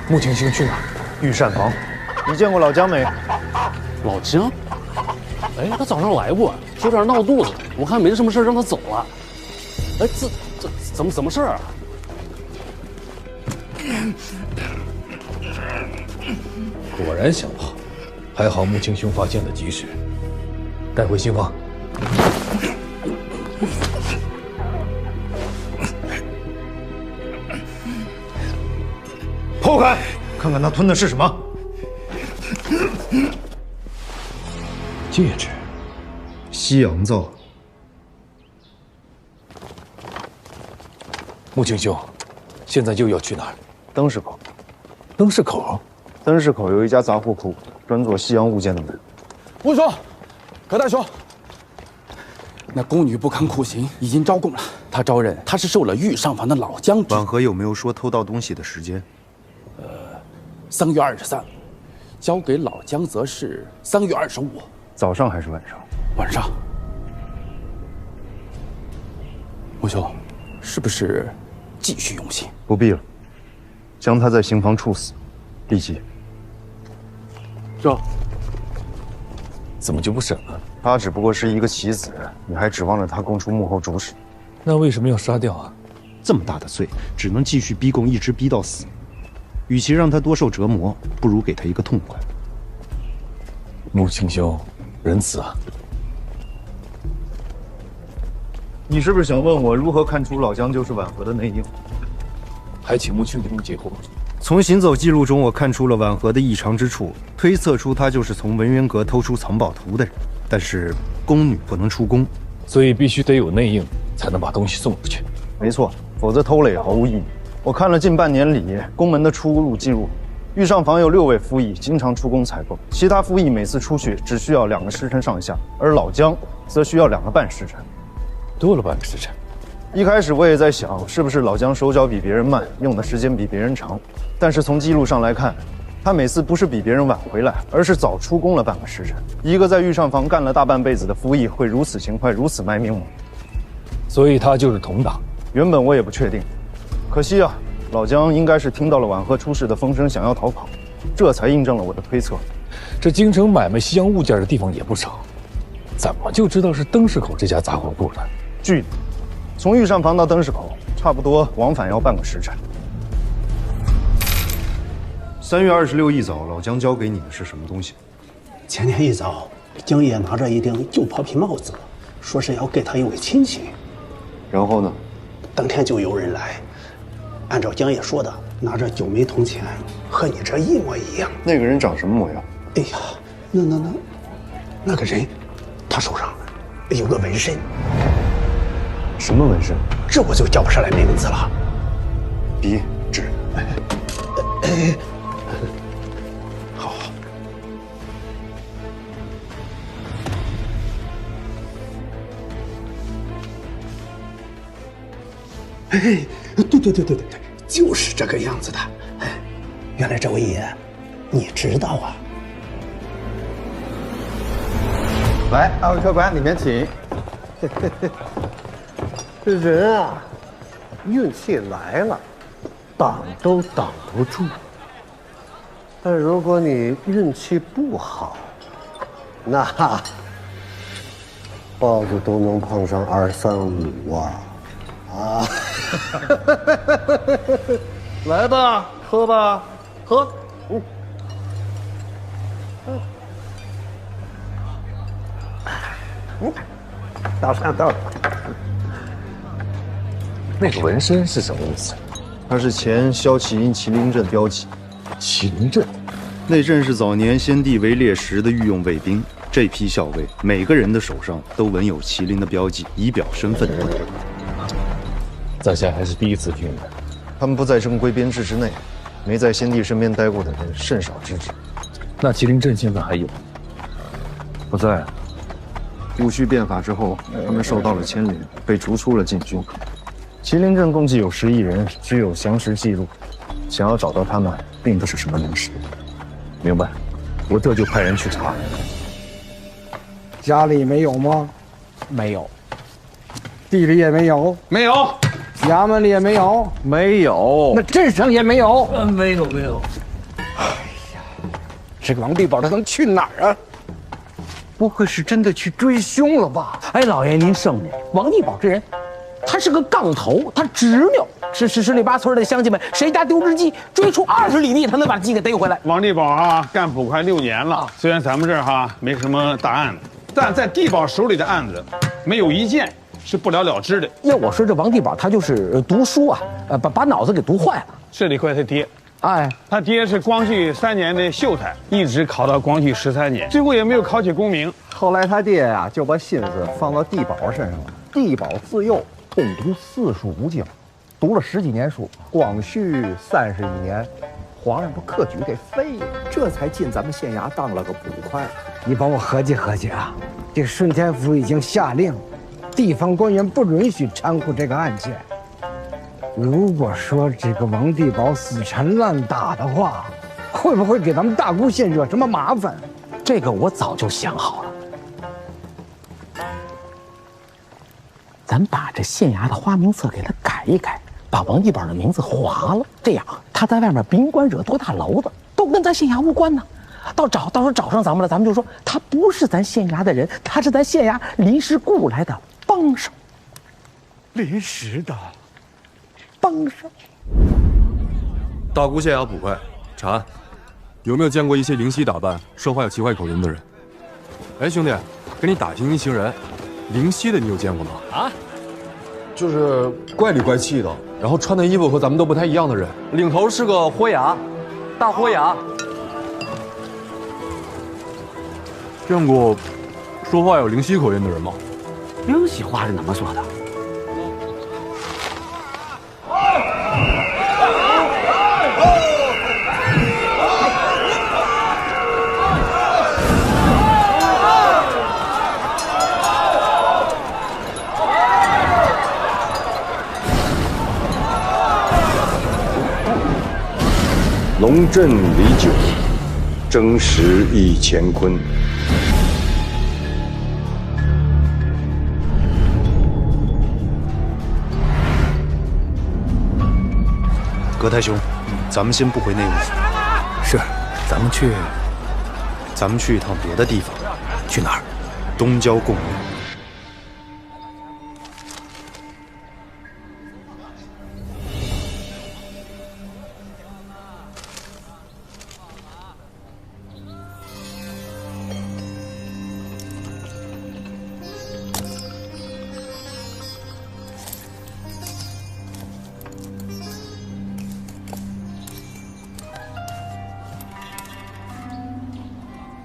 穆青兄去哪儿？御膳房。你见过老姜没？老姜？哎，他早上来过，有点闹肚子，我看没什么事，让他走了。哎，这怎么事啊？果然想不好，还好穆青兄发现的及时，带回新房。剖开，看看他吞的是什么。戒指，西洋造。穆青兄，现在又要去哪儿？灯市口。灯市口？灯市口有一家杂货铺，专做西洋物件的门。吴兄，葛大兄，那宫女不堪苦刑，已经招供了。她招认她是受了御上房的老将之。婉和有没有说偷盗东西的时间？3月23，交给老姜则是3月25。早上还是晚上？晚上。吴兄，是不是继续用刑？不必了，将他在刑房处死，立即。这怎么就不审了？他只不过是一个棋子，你还指望着他供出幕后主使？那为什么要杀掉啊？这么大的罪，只能继续逼供，一直逼到死。与其让他多受折磨，不如给他一个痛快。穆青兄，仁慈啊！你是不是想问我如何看出老姜就是婉和的内应？还请穆青兄解惑。从行走记录中，我看出了婉和的异常之处，推测出他就是从文渊阁偷出藏宝图的人。但是宫女不能出宫，所以必须得有内应，才能把东西送出去。没错，否则偷了也毫无意义。我看了近半年里宫门的出入记录，御上房有6位夫役经常出宫采购，其他夫役每次出去只需要2个时辰上下，而老姜则需要2个半时辰，多了半个时辰。一开始我也在想，是不是老姜手脚比别人慢，用的时间比别人长？但是从记录上来看，他每次不是比别人晚回来，而是早出宫了半个时辰。一个在御上房干了大半辈子的夫役，会如此勤快，如此卖命吗？所以他就是同党。原本我也不确定，可惜啊，老姜应该是听到了婉和出事的风声，想要逃跑，这才印证了我的推测。这京城买卖西洋物件的地方也不少，怎么就知道是灯市口这家杂货铺呢？距离从御上房到灯市口，差不多往返要半个时辰。3月26一早，老姜交给你的是什么东西？前天一早，姜爷拿着一顶旧破皮帽子，说是要给他一位亲戚。然后呢？当天就有人来，按照姜爷说的，拿着9枚铜钱，和你这一模一样。那个人长什么模样？哎呀，那个人，他手上有个纹身。什么纹身？这我就叫不上来名字了。笔、纸。好。哎，对，就是这个样子的。哎，原来这位爷，你知道啊？来，2位客官，里面请。这人啊，运气来了，挡都挡不住。但如果你运气不好，那包子都能碰上2、3、5啊！啊！来吧，喝吧，喝。倒上。那个纹身是什么意思？它是前骁骑营麒麟阵标记。麒麟阵，那阵是早年先帝围猎时的御用卫兵。这批校尉每个人的手上都纹有麒麟的标记，以表身份。在下还是第一次听的。他们不在正规编制之内，没在先帝身边待过的人甚少知之。那麒麟阵现在还有？不在。戊戌变法之后，他们受到了牵连，被逐出了禁军。麒麟阵共计有11人，只有详实记录。想要找到他们，并不是什么难事。明白，我这就派人去查。家里没有吗？没有。地里也没有？没有。衙门里也没有？没有。那镇上也没有？没有。哎呀，这个王地宝他能去哪儿啊？不会是真的去追凶了吧？哎，老爷您圣明，王地宝这人，他是个杠头，他执拗，十里八村的乡亲们，谁家丢只鸡，追出20里地，他能把鸡给逮回来。王地保啊，干捕快6年了。虽然咱们这儿哈没什么大案子，但在地保手里的案子，没有一件是不了了之的。要我说，这王地保他就是读书啊，把脑子给读坏了。这得怪他爹。 哎，他爹是光绪3年的秀才，一直考到光绪13年，最后也没有考起功名。后来他爹呀就把心思放到地保身上了。地保自幼通读45经，读了10几年书。光绪31年，皇上把科举给废了，这才进咱们县衙当了个捕快。你帮我合计合计啊，这个顺天府已经下令，地方官员不允许掺和这个案件。 如果说这个王地保死缠烂打的话，会不会给咱们大沽县惹什么麻烦？这个我早就想好了。咱把这县衙的花名册给他改一改，把王地保的名字划了，这样他在外面甭管惹多大娄子，都跟咱县衙无关呢。到时候找上咱们了，咱们就说他不是咱县衙的人，他是咱县衙临时雇来的帮手。临时的。 帮手。大沽县衙捕快查案，有没有见过一些灵犀打扮、说话有奇怪口音的人？哎，兄弟，跟你打听一行人，灵犀的你有见过吗？啊，就是怪里怪气的，然后穿的衣服和咱们都不太一样的人，领头是个豁牙，大豁牙。见过说话有灵犀口音的人吗？灵犀话是怎么说的？ 龙镇李九，真实一乾坤。葛太兄，咱们先不回内务府。是，咱们去一趟别的地方。去哪儿？东郊贡院。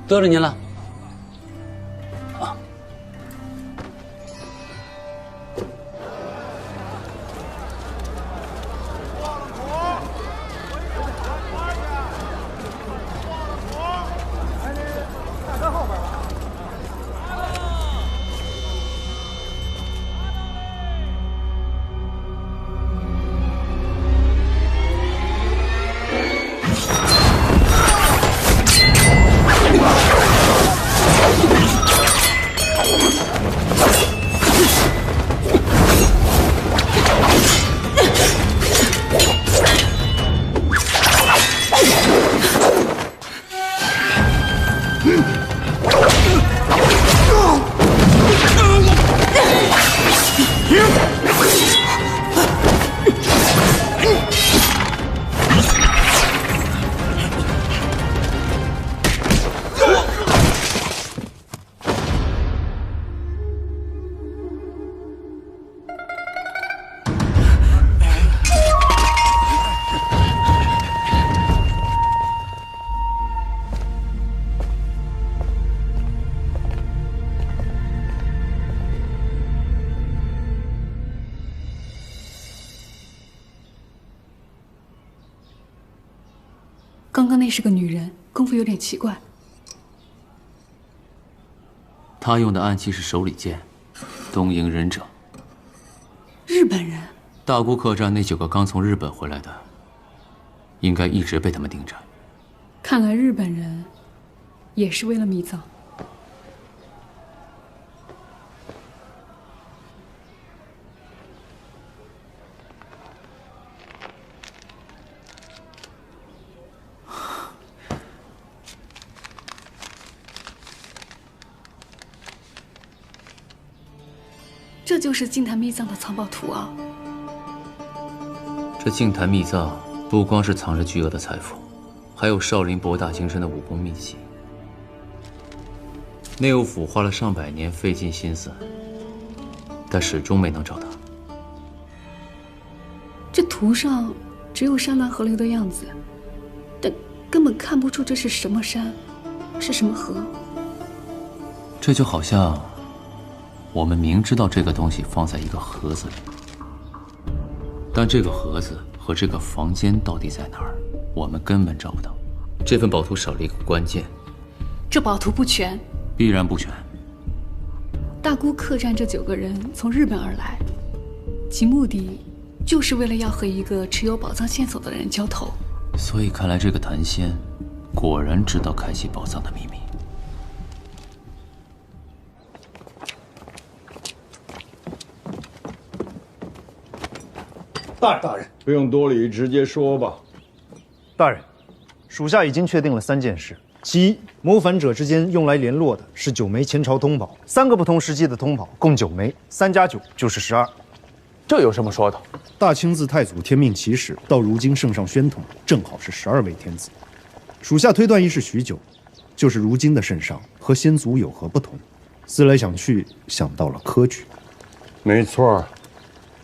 得罪您了。刚刚那是个女人，功夫有点奇怪。他用的暗器是手里剑，东瀛忍者。日本人。大沽客栈那9个刚从日本回来的，应该一直被他们盯着。看来日本人也是为了密藏。这就是净坛密藏的藏宝图啊！这净坛秘藏不光是藏着巨额的财富，还有少林博大精深的武功秘籍。内务府花了上百年，费尽心思，但始终没能找到。这图上只有山峦河流的样子，但根本看不出这是什么山，是什么河。这就好像我们明知道这个东西放在一个盒子里，但这个盒子和这个房间到底在哪儿，我们根本找不到。这份宝图少了一个关键，这宝图不全，必然不全。大姑客栈这9个人从日本而来，其目的就是为了要和一个持有宝藏线索的人交头。所以看来这个谭仙果然知道开启宝藏的秘密。大人，不用多礼，直接说吧。大人，属下已经确定了3件事：其一，谋反者之间用来联络的是9枚前朝通宝，3个不同时期的通宝共9枚，3加9就是12。这有什么说的？大清自太祖天命起始到如今圣上宣统，正好是12位天子。属下推断一事许久，就是如今的圣上和先祖有何不同？思来想去，想到了科举。没错，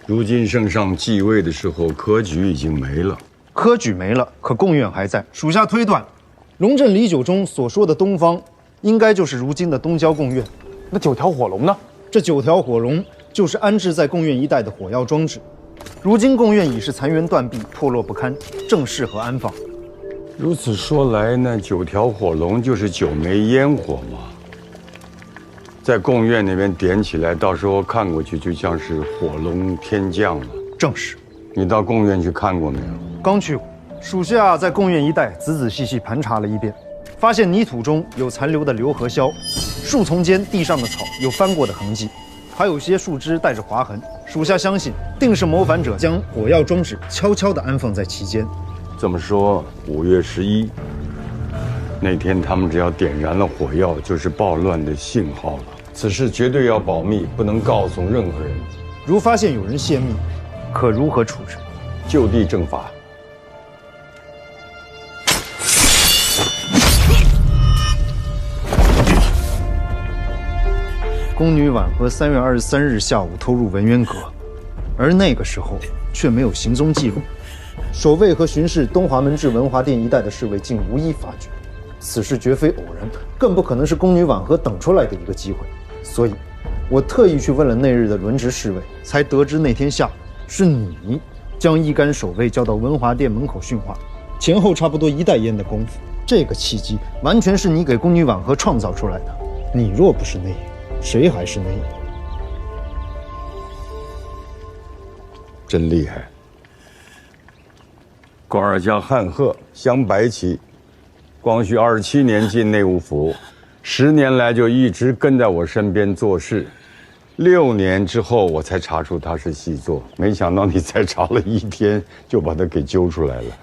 如今圣上继位的时候，科举已经没了。科举没了，可贡院还在。属下推断，龙镇李九中所说的东方，应该就是如今的东郊贡院。那9条火龙呢？这9条火龙就是安置在贡院一带的火药装置。如今贡院已是残垣断壁，破落不堪，正适合安放。如此说来，那9条火龙就是9枚烟火嘛，在贡院那边点起来，到时候看过去就像是火龙天降了。正是。你到贡院去看过没有？刚去过。属下在贡院一带仔仔细细盘查了一遍，发现泥土中有残留的硫和硝，树丛间地上的草有翻过的痕迹，还有些树枝带着划痕。属下相信，定是谋反者将火药装置悄悄地安放在其间。这么说，5月11那天，他们只要点燃了火药，就是暴乱的信号了。此事绝对要保密，不能告诉任何人。如发现有人泄密，可如何处置？就地正法。宫女婉和3月23日下午偷入文渊阁，而那个时候却没有行踪记录。守卫和巡视东华门至文华殿一带的侍卫竟无一发觉，此事绝非偶然，更不可能是宫女婉和等出来的一个机会。所以，我特意去问了那日的轮值侍卫，才得知那天下午是你将一干守卫叫到文华殿门口训话，前后差不多1袋烟的功夫。这个契机完全是你给宫女婉和创造出来的。你若不是内应，谁还是内应？真厉害！官儿叫汉鹤，镶白旗，光绪27年进内务府，10年来就一直跟在我身边做事。6年之后，我才查出他是细作，没想到你才查了1天就把他给揪出来了，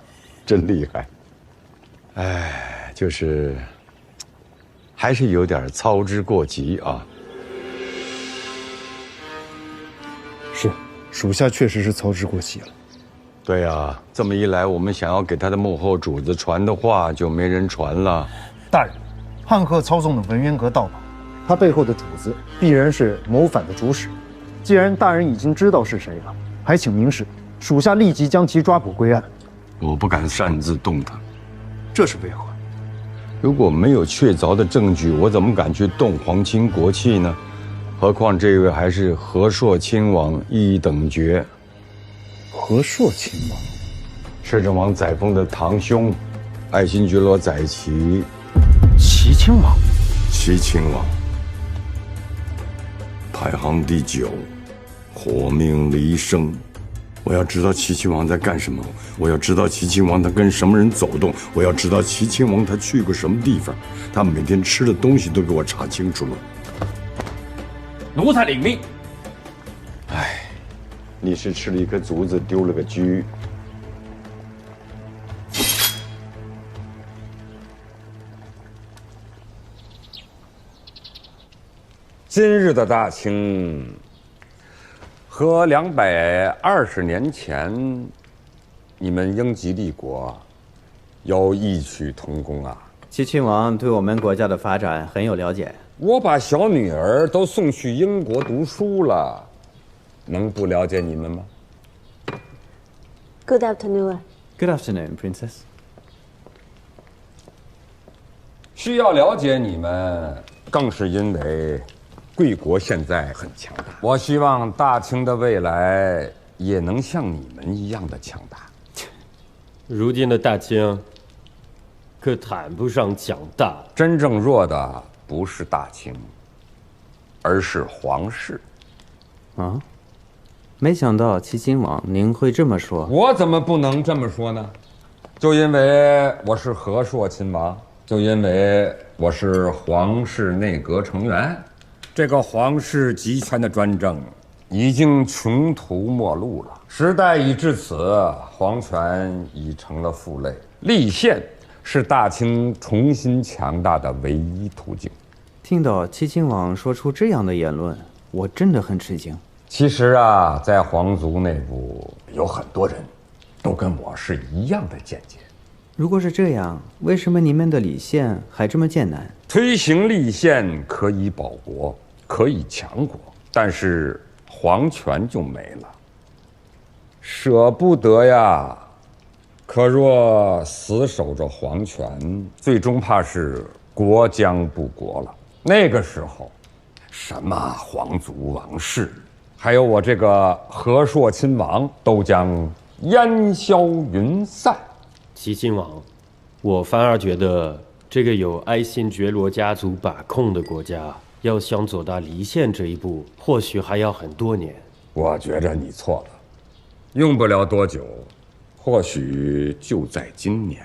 真厉害！哎，就是还是有点操之过急啊。是，属下确实是操之过急了。对呀，这么一来，我们想要给他的幕后主子传的话就没人传了。大人，汉鹤操纵的文渊阁盗宝，他背后的主子必然是谋反的主使。既然大人已经知道是谁了，还请明示，属下立即将其抓捕归案。我不敢擅自动他，这是为何？如果没有确凿的证据，我怎么敢去动皇亲国戚呢？何况这位还是和硕亲王一等爵。和硕亲王，摄政王载沣的堂兄，爱新觉罗载祺。齐亲王，齐亲王排行第9，火命离生。我要知道齐亲王在干什么，我要知道齐亲王他跟什么人走动，我要知道齐亲王他去过什么地方，他每天吃的东西都给我查清楚了。奴才领命。哎，你是吃了一颗竹子，丢了个车。今日的大清和220年前你们英吉利国有异曲同工啊。齐亲王对我们国家的发展很有了解。我把小女儿都送去英国读书了，能不了解你们吗？ Good afternoon. Good afternoon, Princess. 需要了解你们，更是因为贵国现在很强大。我希望大清的未来也能像你们一样的强大。如今的大清可谈不上强大，真正弱的不是大清，而是皇室。啊，没想到齐亲王您会这么说。我怎么不能这么说呢？就因为我是和硕亲王，就因为我是皇室内阁成员，这个皇室集权的专政已经穷途末路了。时代已至此，皇权已成了负累，立宪是大清重新强大的唯一途径。听到齐亲王说出这样的言论，我真的很吃惊。其实啊，在皇族内部有很多人都跟我是一样的见解。如果是这样，为什么你们的立宪还这么艰难？推行立宪可以保国，可以强国，但是皇权就没了，舍不得呀。可若死守着皇权，最终怕是国将不国了。那个时候，什么皇族王室，还有我这个和硕亲王，都将烟消云散。齐亲王，我反而觉得这个有爱新觉罗家族把控的国家，要想走到离宪这一步，或许还要很多年。我觉着你错了，用不了多久，或许就在今年。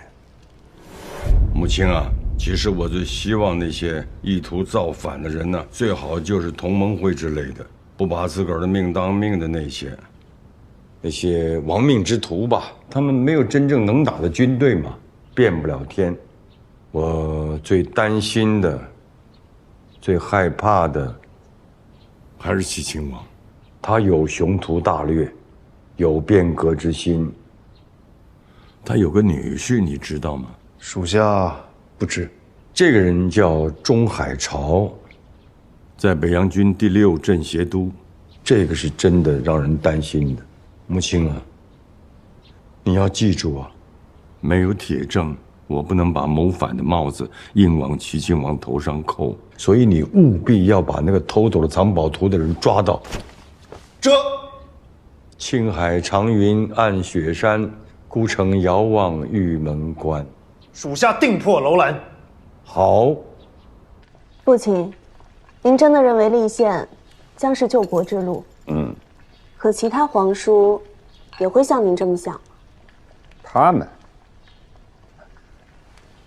母亲啊，其实我最希望那些意图造反的人呢，最好就是同盟会之类的，不把自个儿的命当命的那些亡命之徒吧。他们没有真正能打的军队嘛，变不了天。我最担心的、最害怕的，还是齐亲王。他有雄图大略，有变革之心。他有个女婿，你知道吗？属下不知。这个人叫钟海潮，在北洋军第6镇协督。这个是真的让人担心的。母亲啊，你要记住啊，没有铁证，我不能把谋反的帽子硬往齐亲王头上扣。所以你务必要把那个偷走了藏宝图的人抓到。这青海长云暗雪山，孤城遥望玉门关。属下定破楼兰。好。父亲，您真的认为立宪将是救国之路？可其他皇叔也会像您这么想吗？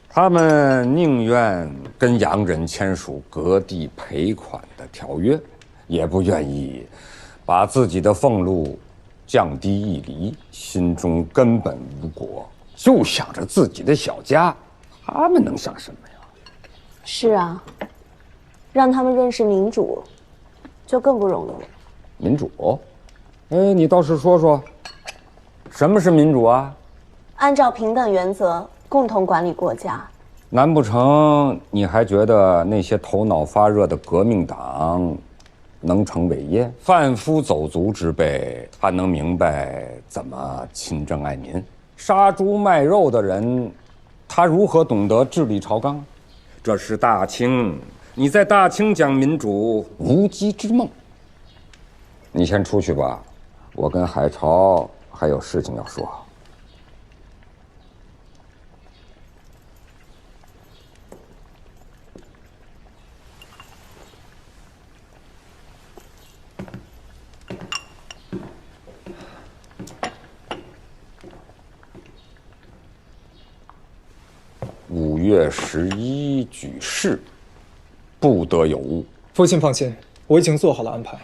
他们宁愿跟洋人签署割地赔款的条约，也不愿意把自己的俸禄降低一厘，心中根本无国，就想着自己的小家。他们能想什么呀？是啊，让他们认识民主，就更不容易了。民主？你倒是说说，什么是民主啊？按照平等原则共同管理国家。难不成你还觉得那些头脑发热的革命党能成伟业？贩夫走卒之辈，他能明白怎么亲政爱民？杀猪卖肉的人，他如何懂得治理朝纲？这是大清，你在大清讲民主，无稽之梦。你先出去吧，我跟海潮还有事情要说。5月11举事，不得有误。父亲放心，我已经做好了安排。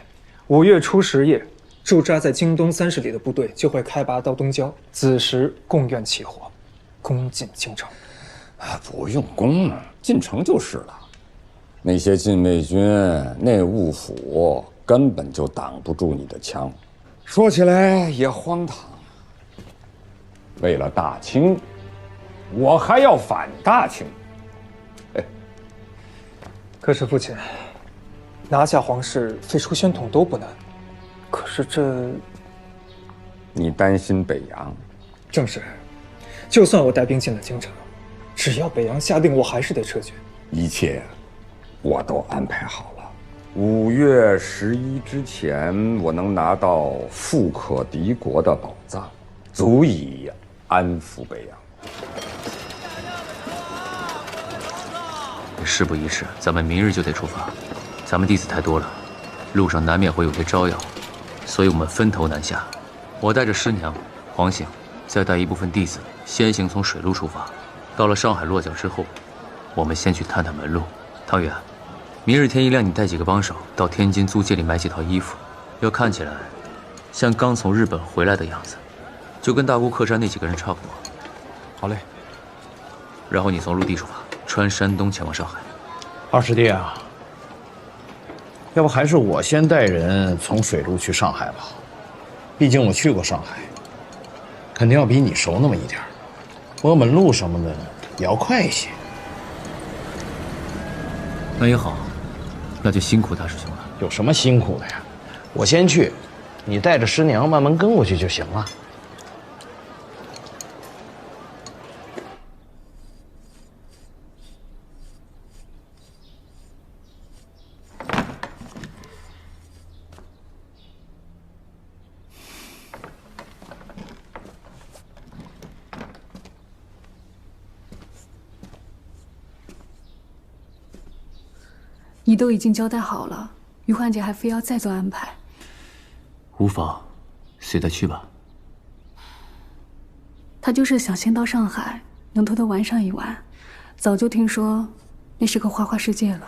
5月初10夜，驻扎在京东30里的部队就会开拔到东郊，子时共愿起火，攻进京城。不用攻，进城就是了。那些禁卫军、内务府根本就挡不住你的枪。说起来也荒唐，为了大清，我还要反大清。可是父亲，拿下皇室、废除宣统都不难，可是这……你担心北洋？正是，就算我带兵进了京城，只要北洋下令，我还是得撤军。一切我都安排好了。5月11之前，我能拿到富可敌国的宝藏，足以安抚北洋。事不宜迟，咱们明日就得出发。咱们弟子太多了，路上难免会有些招摇，所以我们分头南下。我带着师娘、皇醒，再带一部分弟子，先行从水路出发。到了上海落脚之后，我们先去探探门路。汤圆，明日天一亮，你带几个帮手到天津租界里买几套衣服，要看起来像刚从日本回来的样子，就跟大沽客栈那几个人差不多。好嘞。然后你从陆地出发，穿山东前往上海。二师弟啊，要不还是我先带人从水路去上海吧，毕竟我去过上海，肯定要比你熟那么一点，我门路什么的也要快一些。那也好，那就辛苦大师兄了。有什么辛苦的呀？我先去，你带着师娘慢慢跟过去就行了。你都已经交代好了，于焕姐还非要再做安排。无妨，随他去吧。她就是想先到上海，能偷偷玩上一玩。早就听说那是个花花世界了。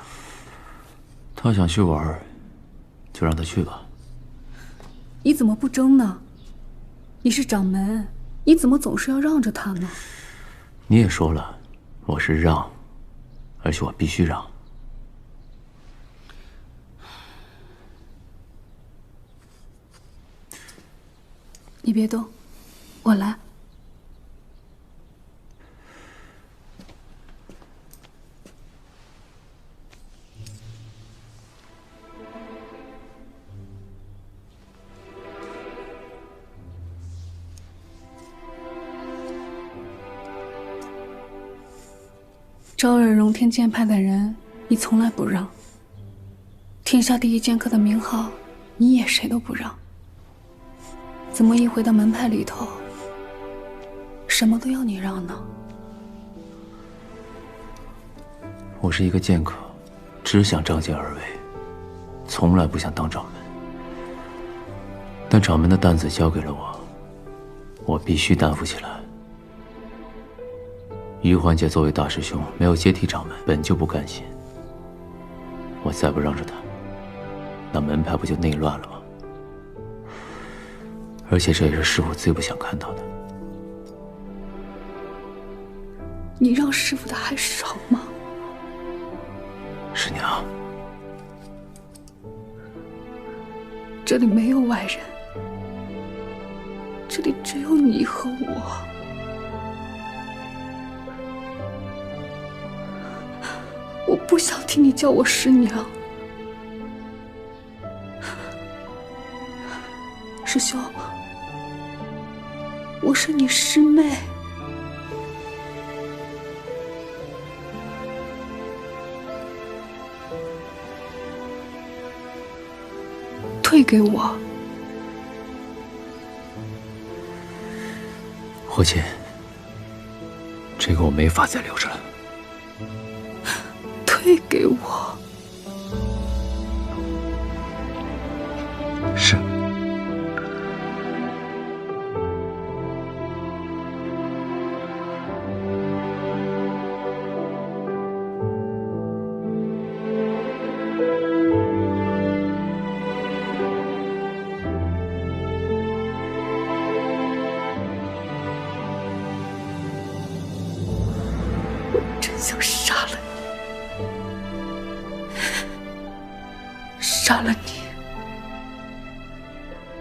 他想去玩，就让他去吧。你怎么不争呢？你是掌门，你怎么总是要让着他呢？你也说了，我是让，而且我必须让。你别动，我来。招惹荣天剑派的人，你从来不让；天下第一剑客的名号，你也谁都不让。怎么一回到门派里头，什么都要你让呢？我是一个剑客，只想仗剑而为，从来不想当掌门。但掌门的担子交给了我，我必须担负起来。于焕杰作为大师兄，没有接替掌门，本就不甘心。我再不让着他，那门派不就内乱了吗？而且这也是师父最不想看到的。你让师父的还少吗？师娘，这里没有外人，这里只有你和我。我不想听你叫我师娘。师兄，我是你师妹。退给我。火姐，这个我没法再留着了。退给我。是。真想杀了你，杀了你，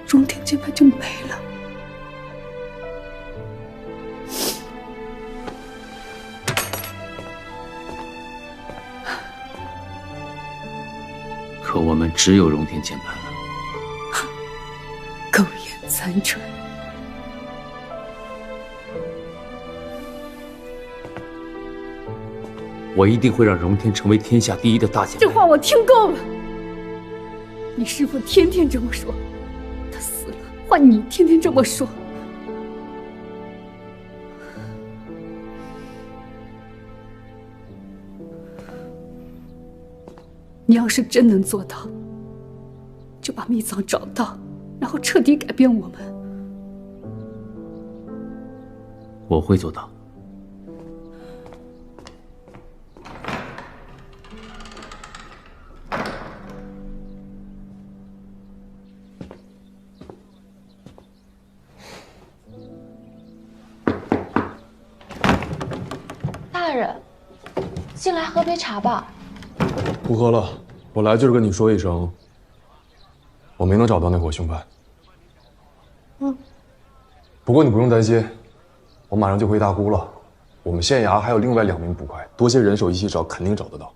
荣天剑派就没了。可我们只有荣天键盘了。苟延残喘。我一定会让荣天成为天下第一的大键盘。这话我听够了。你师父天天这么说，他死了，换你天天这么说。你要是真能做到，就把秘藏找到，然后彻底改变我们。我会做到。大人，进来喝杯茶吧。不喝了，我来就是跟你说一声，我没能找到那伙凶犯。不过你不用担心，我马上就回大沽了。我们县衙还有另外2名捕快，多些人手一起找，肯定找得到。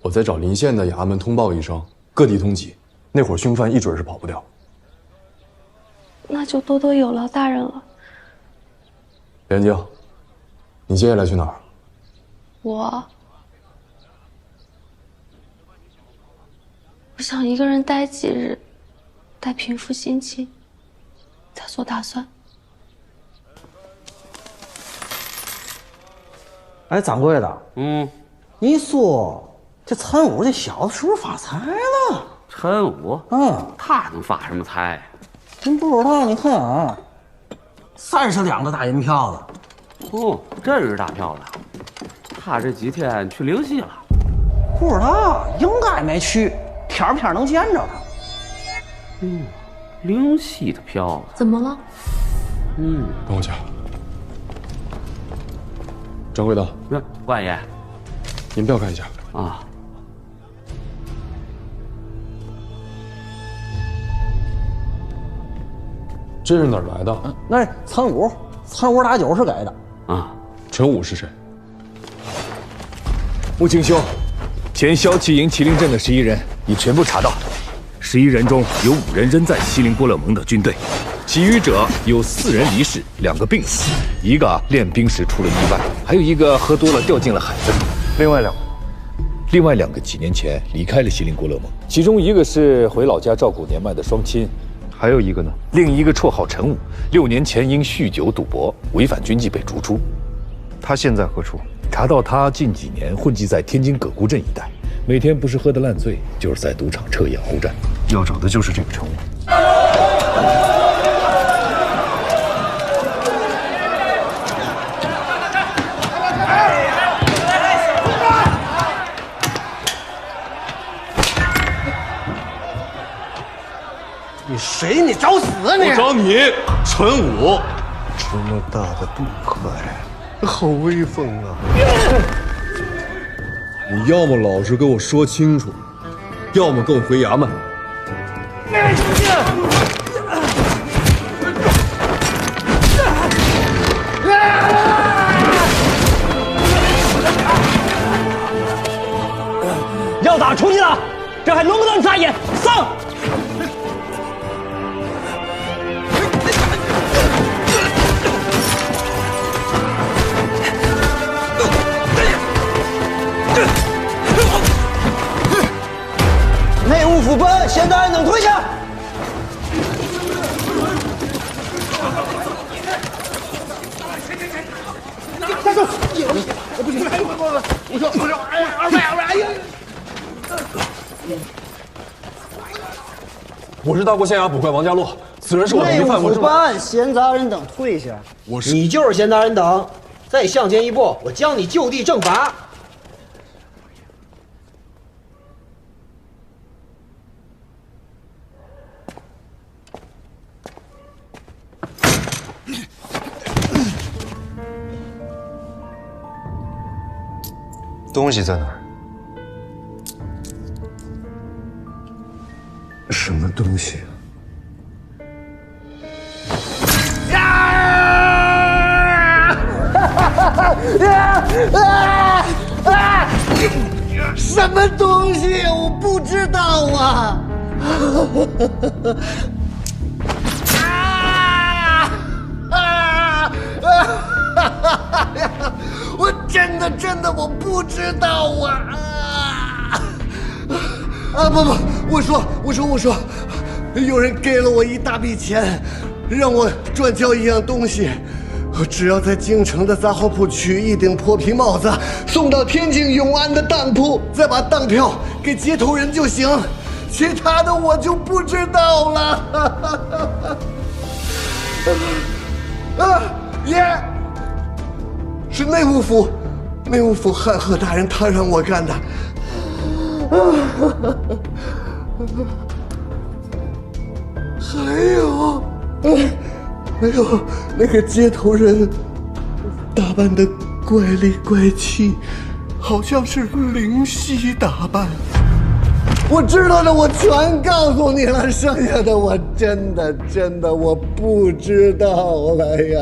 我再找邻县的衙门通报一声，各地通缉，那伙凶犯一准是跑不掉。那就多多有劳大人了。连京，你接下来去哪儿？我想一个人待几日，待平复心情，再做打算。哎，掌柜的，你说这陈武这小子是不是发财了？陈武，他能发什么财？真不知道，你看啊，32个大银票子。哦，真是大票子。他这几天去灵溪了？不知道，应该没去，天天能见着他。灵溪的票子怎么了？等我一下。掌柜的，万爷，您票看一下啊。这是哪儿来的？那是陈武大舅是给的。啊，陈武是谁？穆青兄，前骁骑营麒麟镇的11人已全部查到，11人中有5人仍在锡林郭勒盟的军队，其余者有4人离世，2个病死，1个练兵时出了意外，还有1个喝多了掉进了海子里。另外2个几年前离开了锡林郭勒盟，其中1个是回老家照顾年迈的双亲，还有1个呢，另一个绰号陈武，6年前因酗酒赌博违反军纪被逐出。他现在何处？查到他近几年混迹在天津葛沽镇一带，每天不是喝得烂醉，就是在赌场彻夜鏖战。要找的就是这个陈武。你谁？你找死啊你！我找你，陈武。这么大的赌客呀！好威风啊！你要么老实跟我说清楚，要么跟我回衙门。要打出去了，这还轮不到你眨眼，上！内务府奔，现在能退下。站住！我不行，我说，哎呀，二位，哎呀！我是大沽县衙捕快王家洛，此人是我的疑犯。内务府办，闲杂人等退下。你就是闲杂人等，再向前一步，我将你就地正法。东西在哪儿？什么东西啊？什么东西？我不知道啊！我真的我不知道啊！不，我说，有人给了我一大笔钱，让我转交一样东西。我只要在京城的杂货铺取一顶破皮帽子，送到天津永安的当铺，再把当票给接头人就行。其他的我就不知道了。爷，是内务府汉贺大人他让我干的。还有那个接头人打扮的怪里怪气，好像是灵犀打扮。我知道的我全告诉你了，剩下的我真的我不知道了呀。